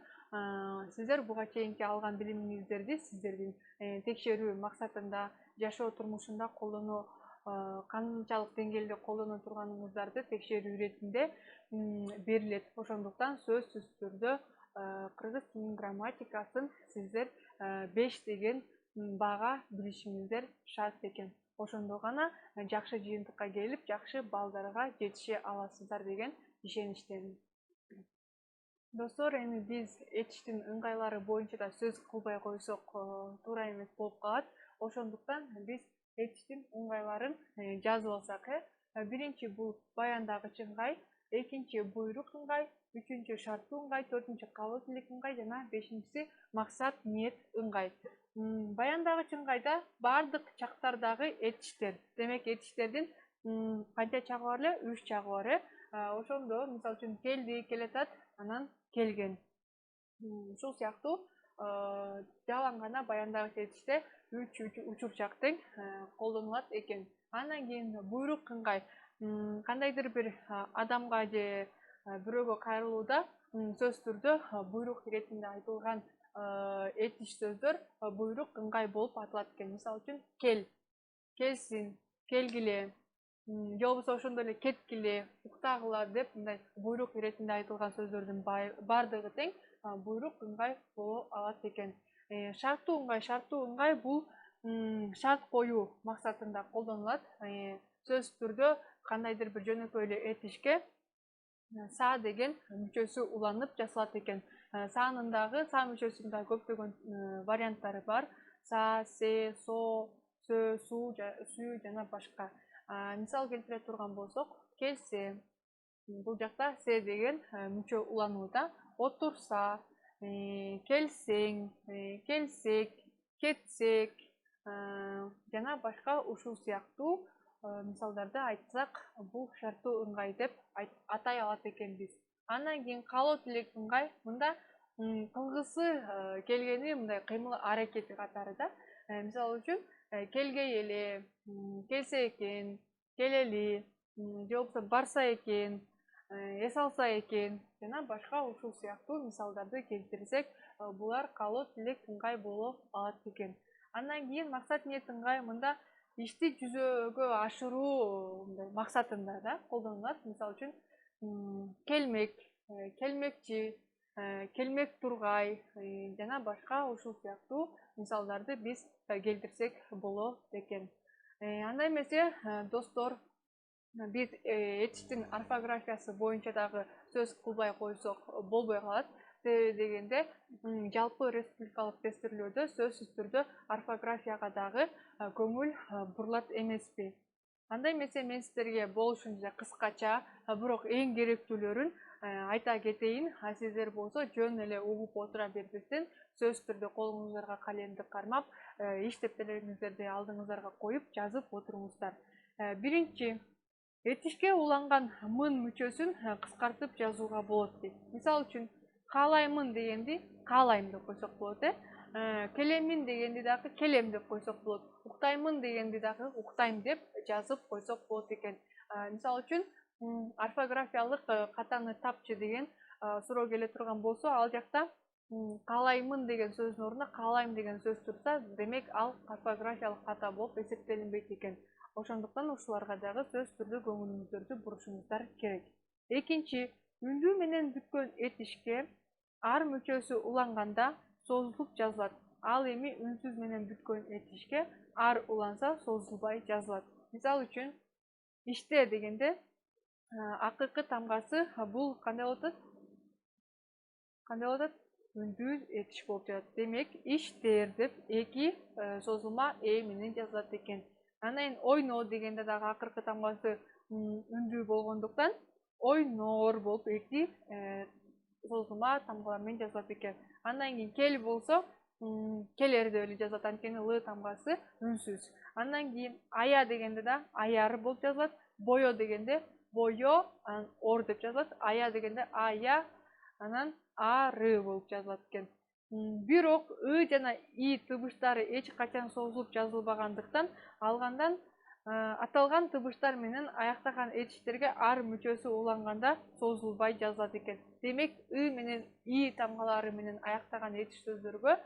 сиздер буга чейинки алган билимиңиздерди сиздердин текшерүү максатында жашоо турмушунда колдоно, канчалык деңгээлде колдоно турганыңыздарды текшерүү иретинде берилет. Ошондуктан сөзсүз түрдө кыргыз тилинин грамматикасын сиздер 5 деген баага билишиңиздер шарт экен. Ошондо гана жакшы жыйынтыкка келип, жакшы балдарга жетише аласыздар деген ишеничтемин. Достор, эми биз этиштин ыңгайлары боюнча да сөз кылбай койсок туура эмес болуп калат. Ошондуктан биз этиштин ыңгайларын жазып алсак, биринчи бул баяндагыч ыңгай, экинчи буйрук ыңгай, үчүнчү шарттуу ыңгай, төртүнчү калоо тилик ыңгай жана бешинчиси максат ниет ыңгай. Баяндагыч ыңгайда бардык чактардагы этиштер, демек этиштердин канча чагы бар эле? 3 чагы бар. Ошондо мисалы үчүн келди, келатат, анан келген. Ушул сыяктуу жалаң гана баяндагыч этиште 3 учур чак тең колдонулат экен. Андан кийин буйрук ыңгай, кандайдыр бир адамга же бирөөгө кайрылууда сөзсүз түрдө буйрук иретинде айтылган этиш сөздөр буйрук ыңгай болуп аталат экен. Мисалы үчүн кел, келсин, келгиле, же болбосо ошондой эле кеткиле, уктагыла деп мындай буйрук иретинде айтылган сөздөрдүн бардыгы тең буйрук ыңгай боло алат экен. Шарттуу ыңгай бул шарт коюу максатында колдонулат. Сөзсүз түрдө кандайдыр бир жөнөкөй эле этишке са деген мүчөсү уланып жасалат экен. Саанын дагы, са мүчөсүнүн дагы көптөгөн варианттары бар. Са, се, со, сө, су, сүү жана башка. Мисал келтире турган болсок, келсе, бул жакта се деген мүчө уланууда. Отурса, келсең, келсек, кетсек жана башка ушул сыяктуу мисалдарды айтсак, бул шарттуу ыңгай деп атай алат экенбиз. Андан кийин калоо тилек ыңгай, мында кылгысы келгени мындай кыймыл аракети катары да. Мисалы үчүн келгей эле, келсе экен, келели, же болбосо барса экен, эс алса экен жана башка ушул сыяктуу мисалдарды келтирсек, булар каалоо тилек ыңгай боло алат экен. Андан кийин максат ниет ыңгай мында ишти жүзөгө ашыруу максатында да колдонулат. Мисалы үчүн келмек, келмекчи, келмек тургай жана башка ушул сыяктуу мисалдарды биз келтирсек болот экен. Андай эмесе достор, биз этиштин орфографиясы боюнча дагы сөз кылбай койсок болбой калат. Себеби дегенде жалпы республикалык тестирлөөдө сөзсүз түрдө орфографияга дагы көңүл бурулат эмеспи. Андай эмесе мен сиздерге болушунча кыскача, бирок эң керектүүлөрүн айта кетейин. Сиздер болсо жөн эле угуп отура бербестен сөзсүз түрдө колуңуздарга калемди кармап, иш дептерлериңиздерди алдыңыздарга коюп жазып отуруңуздар. Биринчи, этишке уланган мын мүчөсүн кыскартып жазууга болот дейт. Мисалы үчүн каалаймын дегенди каалайм деп койсок болот, келемин дегенди дагы келем деп койсок болот. Уктаймын дегенди дагы уктайм деп жазып койсок болот экен. Мисалы үчүн орфографиялык катаны тапчы деген суроо келе турган болсо, ал жакта каалаймын деген сөздүн ордуна каалайм деген сөз турса, демек ал орфографиялык ката болуп эсептелинбейт экен. Ошондуктан ушуларга дагы сөз түрдө көңүлүңүздөрдү бурушуңуздар керек. Экинчи, үндүү менен бүткөн этишке ар мүчөсү уланганда созулуп жазылат. Ал эми үнсүз менен бүткөн этишке ар уланса созулбай жазылат. Мисалы үчүн иште дегенде акыркы тамгасы бул кандай болуп атат? Кандай болуп атат? Үндүү этиш болуп жатат. Демек, иштер деп эки созулма менен жазылат экен. Анан ойно дегенде дагы акыркы тамгасы үндүү болгондуктан ойнор болуп эки созулма тамгалар менен жазылат экен. Андан кийин кел болсо келер деп эле жазылат, анткени л тамгасы үнсүз. Андан кийин ая дегенде да аяр болуп жазылат. Бое дегенде бое, анан ор деп жазылат. Ая дегенде ая, анан ары болуп жазылат экен. Бирок жана и тыбыштары эч качан созулуп жазылбагандыктан, алгандан аталган тыбыштар менен аяктаган этиштерге ар мүчөсү уланганда созулбай жазылат экен. Демек, менен и тамгалары менен аяктаган этиш сөздөргө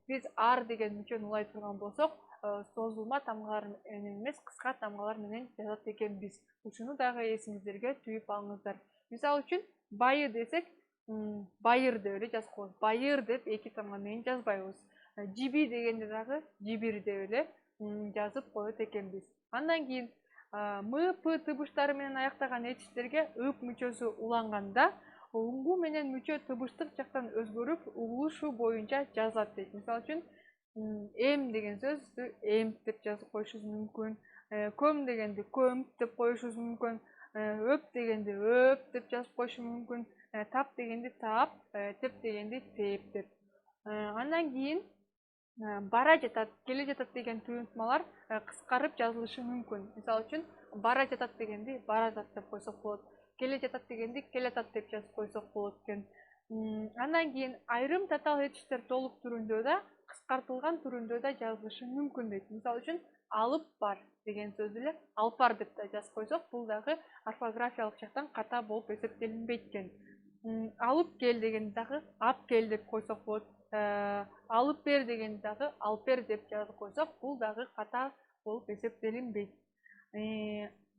биз ар деген мүчөнү улай турган болсок, созулма тамгалар менен эмес, кыска тамгалар менен жазат экенбиз. Ушуну дагы эсиңиздерге түйүп алыңыздар. Мисалы үчүн байы десек, байыр деп эле жазып коебуз. Байыр деп эки тамга менен жазбайбыз. Жиби дегенде дагы жибир деп эле жазып коет экенбиз. Андан кийин м, п тыбыштары менен аяктаган этиштерге ык мүчөсү уланганда, уңгу менен мүчө тыбыштык жактан өзгөрүп, угулушу боюнча жазылат дейт. Мисалы үчүн эм деген сөздү эмт деп жазып коюшубуз мүмкүн. Көм дегенди көмт деп коюшубуз мүмкүн. Өп дегенди өп деп жазып коюшубуз мүмкүн. Тап дегенди тап, теп дегенди теп деп. Андан кийин бара жатат, келе жатат деген туюнтмалар кыскарып жазылышы мүмкүн. Мисалы үчүн бара жатат дегенди бара жатат деп койсок болот. Келе жатат дегенди келатат деп жазып койсок болот экен. Андан кийин айрым татаал этиштер толук түрүндө да, кыскартылган түрүндө да жазылышы мүмкүн дейт. Мисалы үчүн алып бар деген сөздү эле алып бар деп да жазып койсок, бул дагы орфографиялык жактан ката болуп эсептелинбейт экен. Алып кел дегенди дагы ап кел деп койсок болот. Алып бер дегенди дагы алып бер деп жазып койсок, бул дагы ката болуп эсептелинбейт.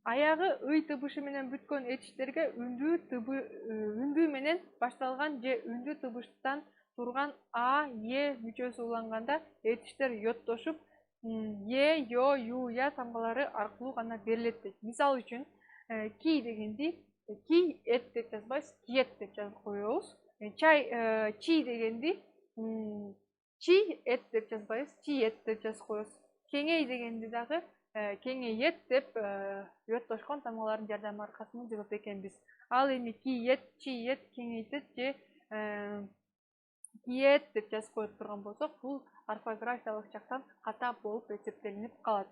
Аягы ый тыбышы менен бүткөн этиштерге үндүү менен башталган же үндүү тыбыштан турган а, е мүчөсү уланганда этиштер йоттошуп, е, yo, ю, я тамгалары аркылуу гана берилет дейт. Мисалы үчүн ки дегенди ки эт деп жазбайбыз, киет деп жазып коебуз. Чи дегенди чи эт деп жазбайбыз, чи эт деп жазып коебуз. Кеңей дегенди дагы кеңейет деп йоттошкон тамгалардын жардамы аркасында жазат экенбиз. Ал эми киет, чиет, кеңейтет же киет деп жазып коюп турган болсок, бул орфографиялык жактан ката болуп эсептелинип калат.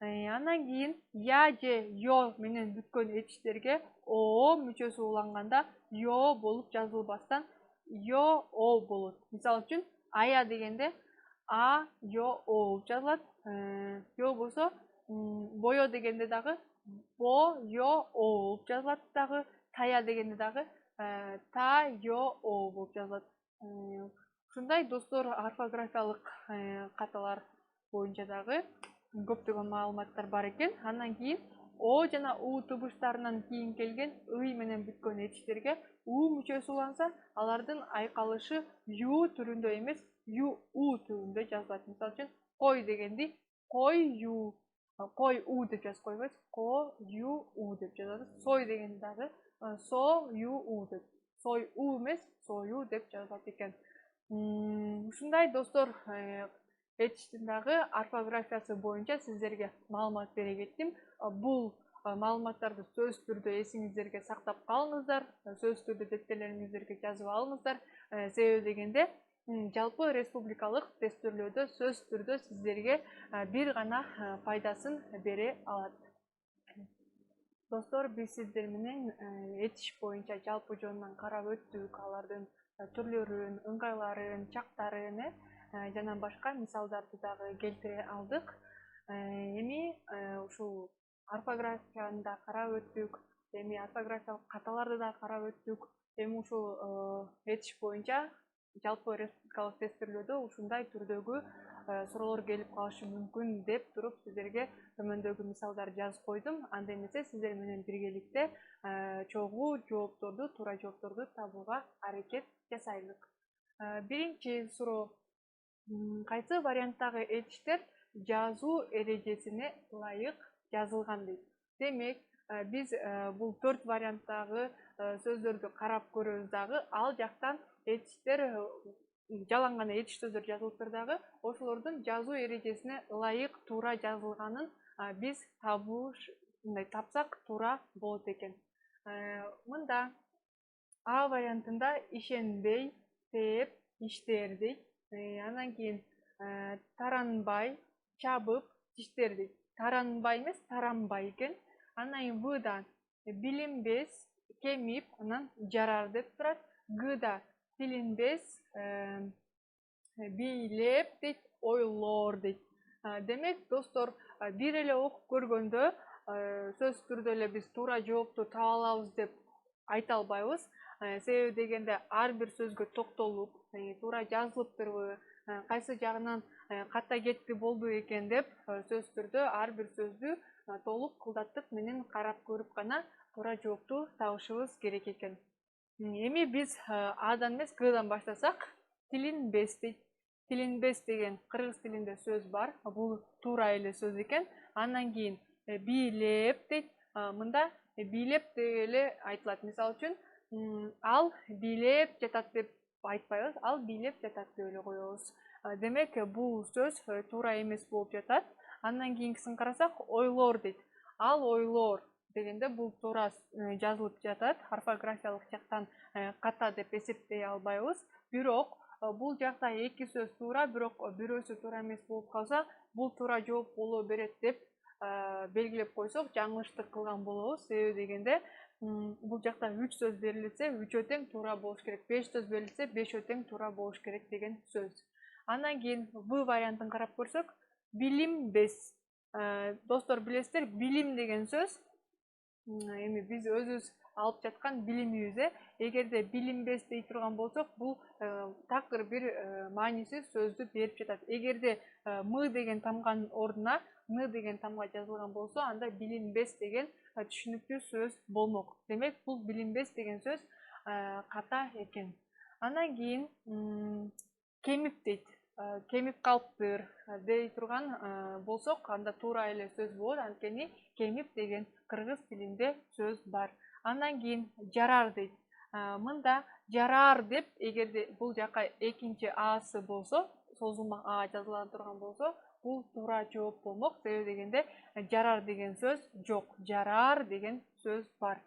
Андан кийин я же yo менен бүткөн этиштерге о мүчөсү уланганда yo болуп жазылбастан yo o болот. Мисалы үчүн ая дегенде а, yo, o болуп жазылат. Yo болсо бое дегенде дагы бо, йо, о болуп жазылат дагы. Тая дегенде дагы та, йо, о болуп жазылат. Ушундай достор орфографиялык каталар боюнча дагы көптөгөн маалыматтар бар экен. Андан кийин о жана у тубуштарынан кийин келген ый менен бүткөн этиштерге у мүчөсү уланса, алардын айкалышы ю түрүндө эмес, ю у түрүндө жазылат. Мисалы үчүн кой дегенди кой ю, кой у деп жазып койбойбуз, ко ю у деп жазабыз. Сой дегенди дагы со ю у деп, сой у эмес, сою деп жазылат экен. Ушундай достор этиштин дагы орфографиясы боюнча сиздерге маалымат бере кеттим. Бул маалыматтарды сөз түрдө эсиңиздерге сактап калыңыздар, сөз түрдө дефтерлериңиздерге жазып алыңыздар. Себеби дегенде жалпы республикалык тестөөлөрдө сөз түрдө сиздерге бир гана пайдасын бере алат. Достор, биз сиздер менен этиш боюнча жалпы жонунан карап өттүк, алардын түрлөрүн, ыңгайларын, чактарын жана башка мисалдарды дагы келтире алдык. Эми ушул орфографияны да карап өттүк, эми орфографиялык каталарды да карап өттүк. Эми ушул этиш боюнча жалпы республикалык тестөөлөрдө ушундай түрдөгү суроолор келип калышы мүмкүн деп туруп сиздерге төмөндөгү мисалдарды жазып койдум. Анда эмесе сиздер менен биргеликте чогуу жоопторду, туура жоопторду табууга аракет жасайлык. Биринчи суроо: кайсы варианттагы этиштер жазуу эрежесине ылайык жазылган дейт. Демек, биз бул 4 варианттагы сөздөрдү карап көрөбүз дагы, ал жактан этиштер, жалаң гана этиш сөздөр жазылыптыр дагы, ошолордун жазуу эрежесине ылайык туура жазылганын биз тапсак туура болот экен. Мында А вариантында ишенбей, тээп, иштер дейт. Андан кийин таранбай, чабып, тиштер дейт. Таранбай эмес, таранбай экен. Андан кийин Б'да билинбес, кемип, анан жарар деп турат. Г'да билинбес, бийлеп дейт, ойлор дейт. Демек, достор, бир эле окуп көргөндө сөз түрдө эле биз туура жоопту таба алабыз деп айта албайбыз. Себеби дегенде ар бир сөзгө токтолуп, туура жазылыптырбы, кайсы жагынан ката кетти болду экен деп сөз түрдө ар бир сөздү толук кылдаттык менен карап көрүп гана туура жоопту табышыбыз керек экен. Эми биз Адан эмес Гдан баштасак, тилинбес дейт. Тилинбес деген кыргыз тилинде сөз бар. Бул туура эле сөз экен. Андан кийин бийлеп дейт. Мында бийлеп деп эле айтылат. Мисалы үчүн ал бийлеп жатат деп айтпайбыз, ал бийлеп жатат деп эле коебуз. Демек, бул сөз туура эмес болуп жатат. Андан кийинкисин карасак, ойлор дейт. Ал ойлор дегенде бул туура жазылып жатат. Орфографиялык жактан ката деп эсептей албайбыз. Бирок бул жакта эки сөз туура, бирок бирөөсү туура эмес болуп калса, бул туура жооп боло берет деп белгилеп койсок, жаңылыштык кылган болобуз. Себеби дегенде бул жакта 3 сөз берилсе, 3 тең туура болуш керек. 5 сөз берилсе, 5 тең туура болуш керек деген сөз. Андан кийин В вариантын карап көрсөк, билимбес. Достор, билесиздер, билим деген сөз эми биз өзүбүз алып жаткан билимибиз. Эгерде билинбес дей турган болсок, бул такыр бир маанисиз сөздү берип жатат. Эгерде м деген тамганын ордуна н деген тамга жазылган болсо, анда билинбес деген түшүнүктүү сөз болмок. Демек, бул билинбес деген сөз ката экен. Андан кийин кемип дейт. Кемип калыптыр дей турган болсок, анда туура эле сөз болот. Анткени кемип деген кыргыз тилинде сөз бар. Андан кийин жарар дейт. Мында жарар деп, эгерде бул жака экинчи аасы болсо, созулма а жазыла турган болсо, бул туура жооп болмок. Себеби дегенде жарар деген сөз жок, жарар деген сөз бар.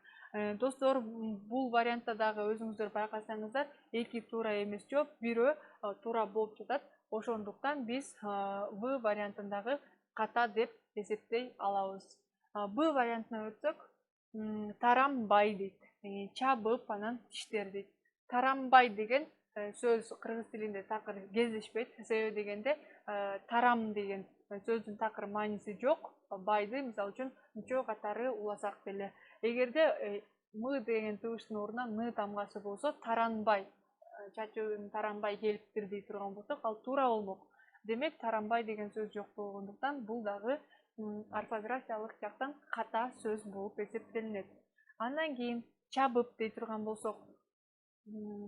Достор, бул вариантта дагы өзүңүздөр байкасаңыздар, эки туура эмес жооп, бирөө туура болуп жатат. Ошондуктан биз В вариантындагы ката деп эсептей алабыз. Б вариантына өтсөк, таранбай дейт. Чабып, анан тиштер дейт. Таранбай деген сөз кыргыз тилинде такыр кездешпейт. Себеби дегенде тарам деген сөздүн такыр мааниси жок. Байды мисалы үчүн чөө катары уласак деле. Эгерде мы деген тыбыштын ордуна ны тамгасы болсо, таранбай, чачыбым таранбай келиптир дей турган болсок, ал туура болмок. Демек, таранбай деген сөз жок болгондуктан бул дагы орфографиялык жактан ката сөз болуп эсептелинет. Андан кийин чабып дей турган болсок,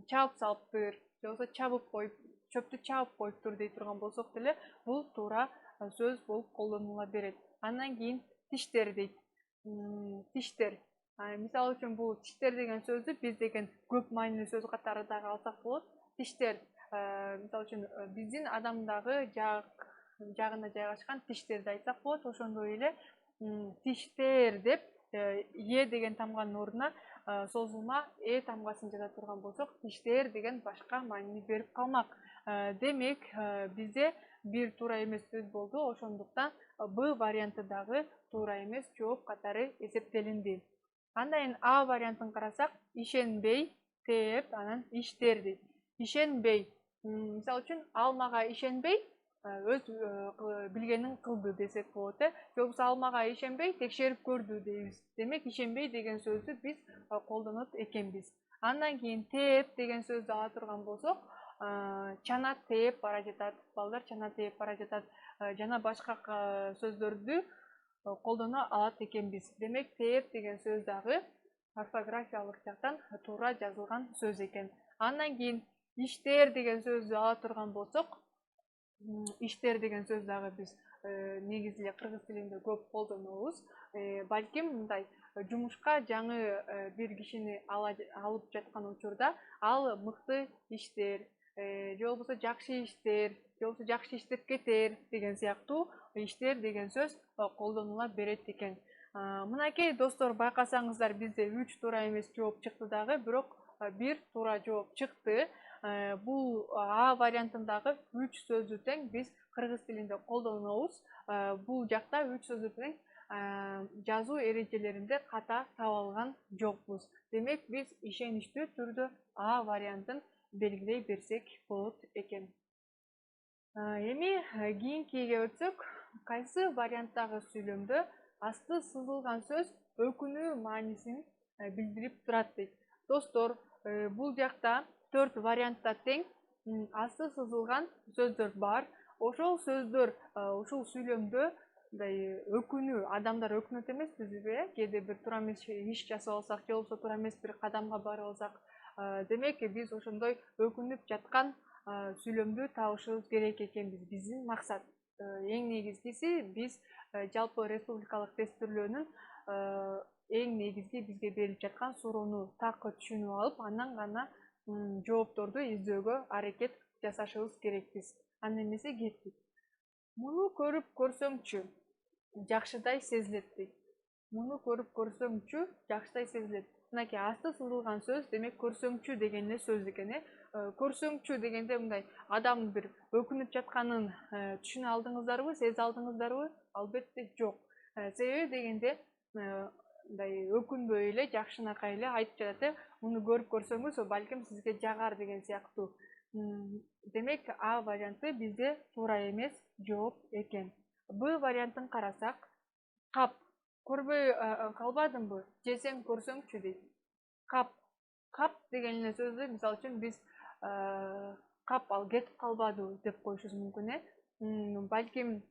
чабып салыптыр, же болбосо чабып коюп, чөптү чабып коюптур дей турган болсок деле, бул туура сөз болуп колдонула берет. Андан кийин тиштер дейт. Тиштер. Мисалы үчүн бул тиштер деген сөздү биз деген көп маанилүү сөз катары дагы алсак болот. Тиштер, мисалы үчүн биздин адамдагы жагында жайгашкан тиштерди айтсак болот. Ошондой эле тиштер деп е деген тамганын ордуна созулма тамгасын жаза турган болсок, тиштер деген башка маани берип калмак. Демек, бизде бир туура эмес сөз болду. Ошондуктан Б варианты дагы туура эмес жооп катары эсептелинди. Андан кийин А вариантын карасак, ишенбей, тээп, анан иштер дейт. Ишенбей. Мисалы үчүн, ал мага ишенбей, өз билгенин кылды десек болот. Же болбосо ал мага ишенбей, текшерип көрдү дейбиз. Демек, ишенбей деген сөздү биз колдонот экенбиз. Андан кийин тээп деген сөздү ала турган болсок, чана тээп бара жатат, балдар чана тээп бара жатат, жана башка сөздөрдү колдоно алат экенбиз. Демек, тээп деген сөз дагы орфографиялык жактан туура жазылган сөз экен. Андан кийин иштер деген сөздү ала турган болсок, иштер деген сөз дагы биз негизи эле кыргыз тилинде көп колдонобуз. Балким мындай жумушка жаңы бир кишини алып жаткан учурда ал мыкты иштер, же болбосо жакшы иштер, же болбосо жакшы иштеп кетер деген сыяктуу иштер деген сөз колдонула берет экен. Мынакей достор, байкасаңыздар, бизде 3 туура эмес жооп чыкты дагы, бирок бир туура жооп чыкты. Бул А вариантындагы 3 сөздү тең биз кыргыз тилинде колдонобуз. Бул жакта 3 сөздү тең жазуу эрежелеринде ката таап алган жокпуз. Демек, биз ишеничтүү түрдө А вариантын белгилей берсек болот экен. Эми кийинкиге өтсөк, кайсы варианттагы сүйлөмдө асты сызылган сөз өкүнүү маанисин билдирип турат дейт. Достор, бул жакта 4 вариантта тең асты сызылган сөздөр бар. Ошол сөздөр ушул сүйлөмдө өкүнүү, адамдар өкүнөт эмеспизби? Кээде бир туура эмес иш жасап алсак, же болбосо туура эмес бир кадамга барып алсак, демек биз ошондой өкүнүп жаткан сүйлөмдү табышыбыз керек экенбиз. Биздин максат эң негизгиси биз жалпы республикалык тестирлөөнүн эң негизги бизге берилип жаткан суроону так түшүнүп алып, андан гана жоопторду издөөгө аракет жасашыбыз керекпиз. Анда эмесе кеттик. Муну көрүп көрсөңчү, жакшыдай сезилет дейт. Муну көрүп көрсөңчү, жакшыдай сезилет. Мынакей асты сызылган сөз, демек көрсөңчү деген эле сөз экен. Көрсөңчү дегенде мындай адам бир өкүнүп жатканын түшүнө алдыңыздарбы, сезе алдыңыздарбы? Албетте жок. Себеби дегенде мындай өкүнбөй эле, жакшынакай эле айтып жатат, муну көрүп көрсөңүз, балким сизге жагар деген сыяктуу. Демек, А варианты бизде туура эмес жооп экен. Б вариантын карасак, кап. Көрбөй калбадымбы? Жесең көрсөңчү дейт. Кап. Кап деген эле сөздү, мисалы үчүн биз кап ал кетип калбадыбы деп коюшубуз мүмкүн. Балким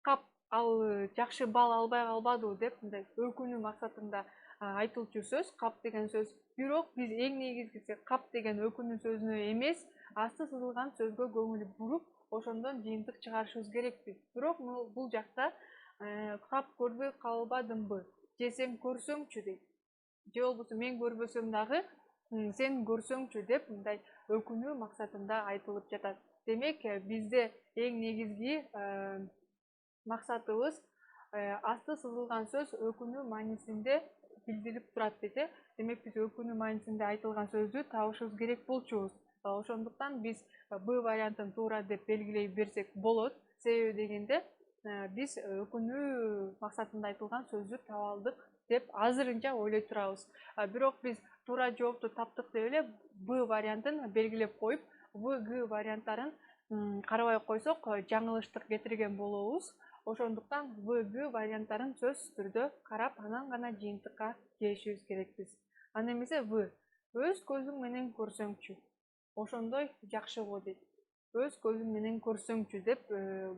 кап ал жакшы бал албай калбадыбы деп мындай өкүнүү максатында айтылчу сөз, кап деген сөз. Бирок биз эң негизгиси кап деген өкүнүү сөзүнө эмес, асты сызылган сөзгө көңүл буруп, ошондон жыйынтык чыгарышыбыз керекпиз. Бирок бул жакта кап көрбөй калбадымбы? Жесең көрсөңчү дейт. Же болбосо мен көрбөсөм дагы сен көрсөңчү деп мындай өкүнүү максатында айтылып жатат. Демек, бизде эң негизги максатыбыз асты сызылган сөз өкүнүү маанисинде билдирип турат дейт. Демек, биз өкүнүү маанисинде айтылган сөздү табышыбыз керек болчубуз. Ошондуктан биз Б вариантын туура деп белгилей берсек болот. Себеби дегенде биз өкүнүү максатында айтылган сөздү таба алдык деп азырынча ойлой турабыз. Бирок биз туура жоопту таптык деп эле Б вариантын белгилеп коюп, В, Г варианттарын карабай койсок жаңылыштык кетирген болобуз. Ошондуктан В, Г варианттарын сөзсүз түрдө карап, анан гана жыйынтыкка келишибиз керекпиз. Анда эмесе В. Өз көзүң менен көрсөңчү. Ошондой жакшы го дейт. Өз көзүң менен көрсөңчү деп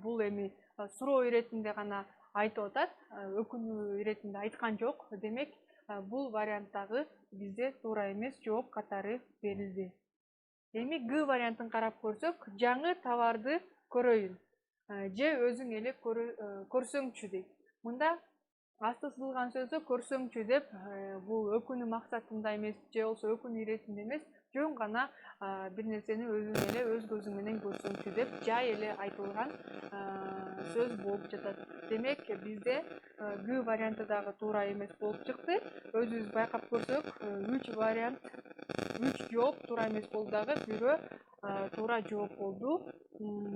бул эми суроо иретинде гана айтып атат, өкүнүү иретинде айткан жок. Демек, бул варианттагы бизде туура эмес жооп катары берилди. Эми Г вариантын карап көрсөк, жаңы товарды көрөйүн же өзүң эле көрсөңчү дейт. Мында асты сызылган сөздө көрсөңчү деп бул өкүнүү максатында эмес, же болбосо өкүнүү иретинде эмес, жөн гана бир нерсени өзүң эле өз көзүң менен көрсөңчү деп жай эле айтылган сөз болуп жатат. Демек, бизде Г варианты дагы туура эмес болуп чыкты. Өзүбүз байкап көрсөк, 3 жооп туура эмес болду дагы, бирөө туура жооп болду.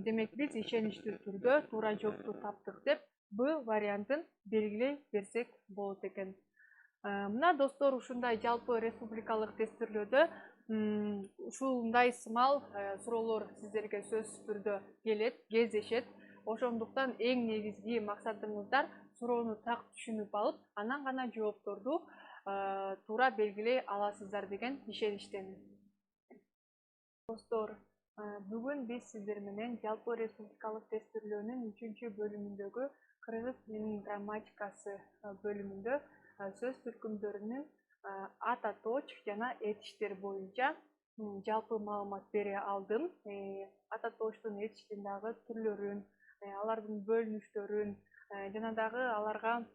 Демек, биз ишеничтүү түрдө туура жоопту таптык деп Б вариантын белгилей берсек болот экен. Мына достор, ушундай жалпы республикалык тестирлөөдө ушундай сымал суроолор сиздерге сөзсүз түрдө кездешет. Ошондуктан эң негизги максатыңыздар суроону так түшүнүп алып, анан гана жоопторду туура белгилей аласыздар деген ишеничтемин. Достор, бүгүн биз сиздер менен жалпы республикалык тестирлөөнүн 3 бөлүмүндөгү кыргыз тилинин грамматикасы бөлүмүндө сөз түркүмдөрүнүн ата точ жана этиштер боюнча жалпы маалымат бере алдым. Ата точтун этиштин дагы түрлөрүн, алардын бөлүнүштөрүн жана дагы аларга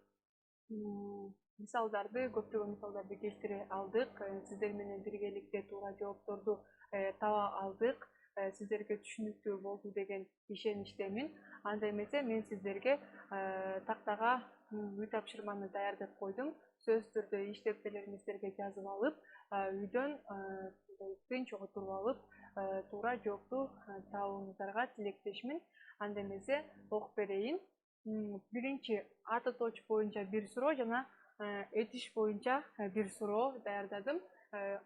мисалдарды, көптөгөн мисалдарды келтире алдык. Сиздер менен биргеликте туура жоопторду таба алдык. Сиздерге түшүнүктүү болду деген ишеничтемин. Анда эмесе мен сиздерге тактага үй тапшырманы даярдап койдум. Сөзсүз түрдө иш дептерлериңиздерге жазып алып, үйдөн тынч отуруп алып, туура жоопту табууңуздарга тилектешмин. Анда эмесе окуп берейин. Биринчи ата точ боюнча бир суроо жана этиш боюнча бир суроо даярдадым.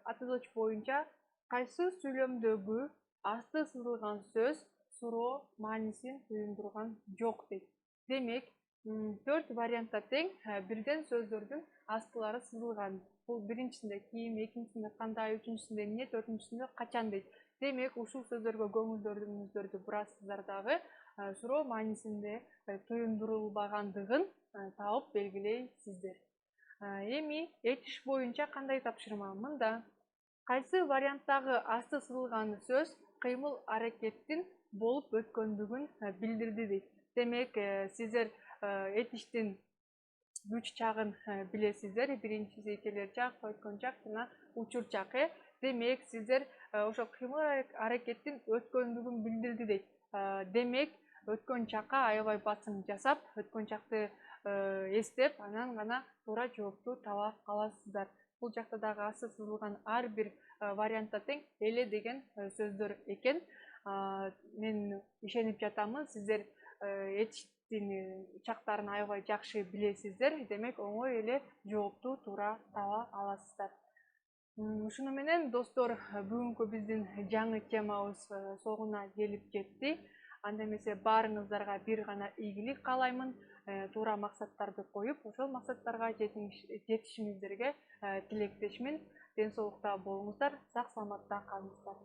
Ата точ боюнча кайсы сүйлөмдөгү асты сызылган сөз суроо маанисин туюндурган жок дейт. Демек, 4 вариантта тең бирден сөздөрдүн астылары сызылган. Бул биринчисинде ким, экинчисинде кандай, үчүнчүсүндө эмне, төртүнчүсүндө качан дейт. Демек, ушул сөздөргө көңүлдөрүңүздөрдү бурасыздар дагы суроо маанисинде туюндурулбагандыгын таап белгилейсиздер. Эми этиш боюнча кандай тапшырма? Мында кайсы варианттагы асты сызылган сөз кыймыл аракеттин болуп өткөндүгүн билдирди дейт. Демек, сиздер этиштин 3 чагын билесиздер. Биринчиси келер чак, өткөн чак жана учур чак. Демек, сиздер ошо кыймыл аракеттин өткөндүгүн билдирди дейт. Демек, өткөн чакка аябай басым жасап, өткөн чакты эстеп, анан гана туура жоопту таба аласыздар. Бул жакта дагы асты сызылган ар бир вариантта тең эле деген сөздөр экен. Мен ишенип жатамын, сиздер этиштин чактарын аябай жакшы билесиздер. Демек, оңой эле жоопту туура таба аласыздар. Ушуну менен достор, бүгүнкү биздин жаңы темабыз соңуна келип жетти. Анда эмесе баарыңыздарга бир гана ийгилик каалаймын. Туура максаттарды коюп, ошол максаттарга жетишиңиздерге тилектешмин. Ден соолукта болуңуздар, сак саламатта калыңыздар.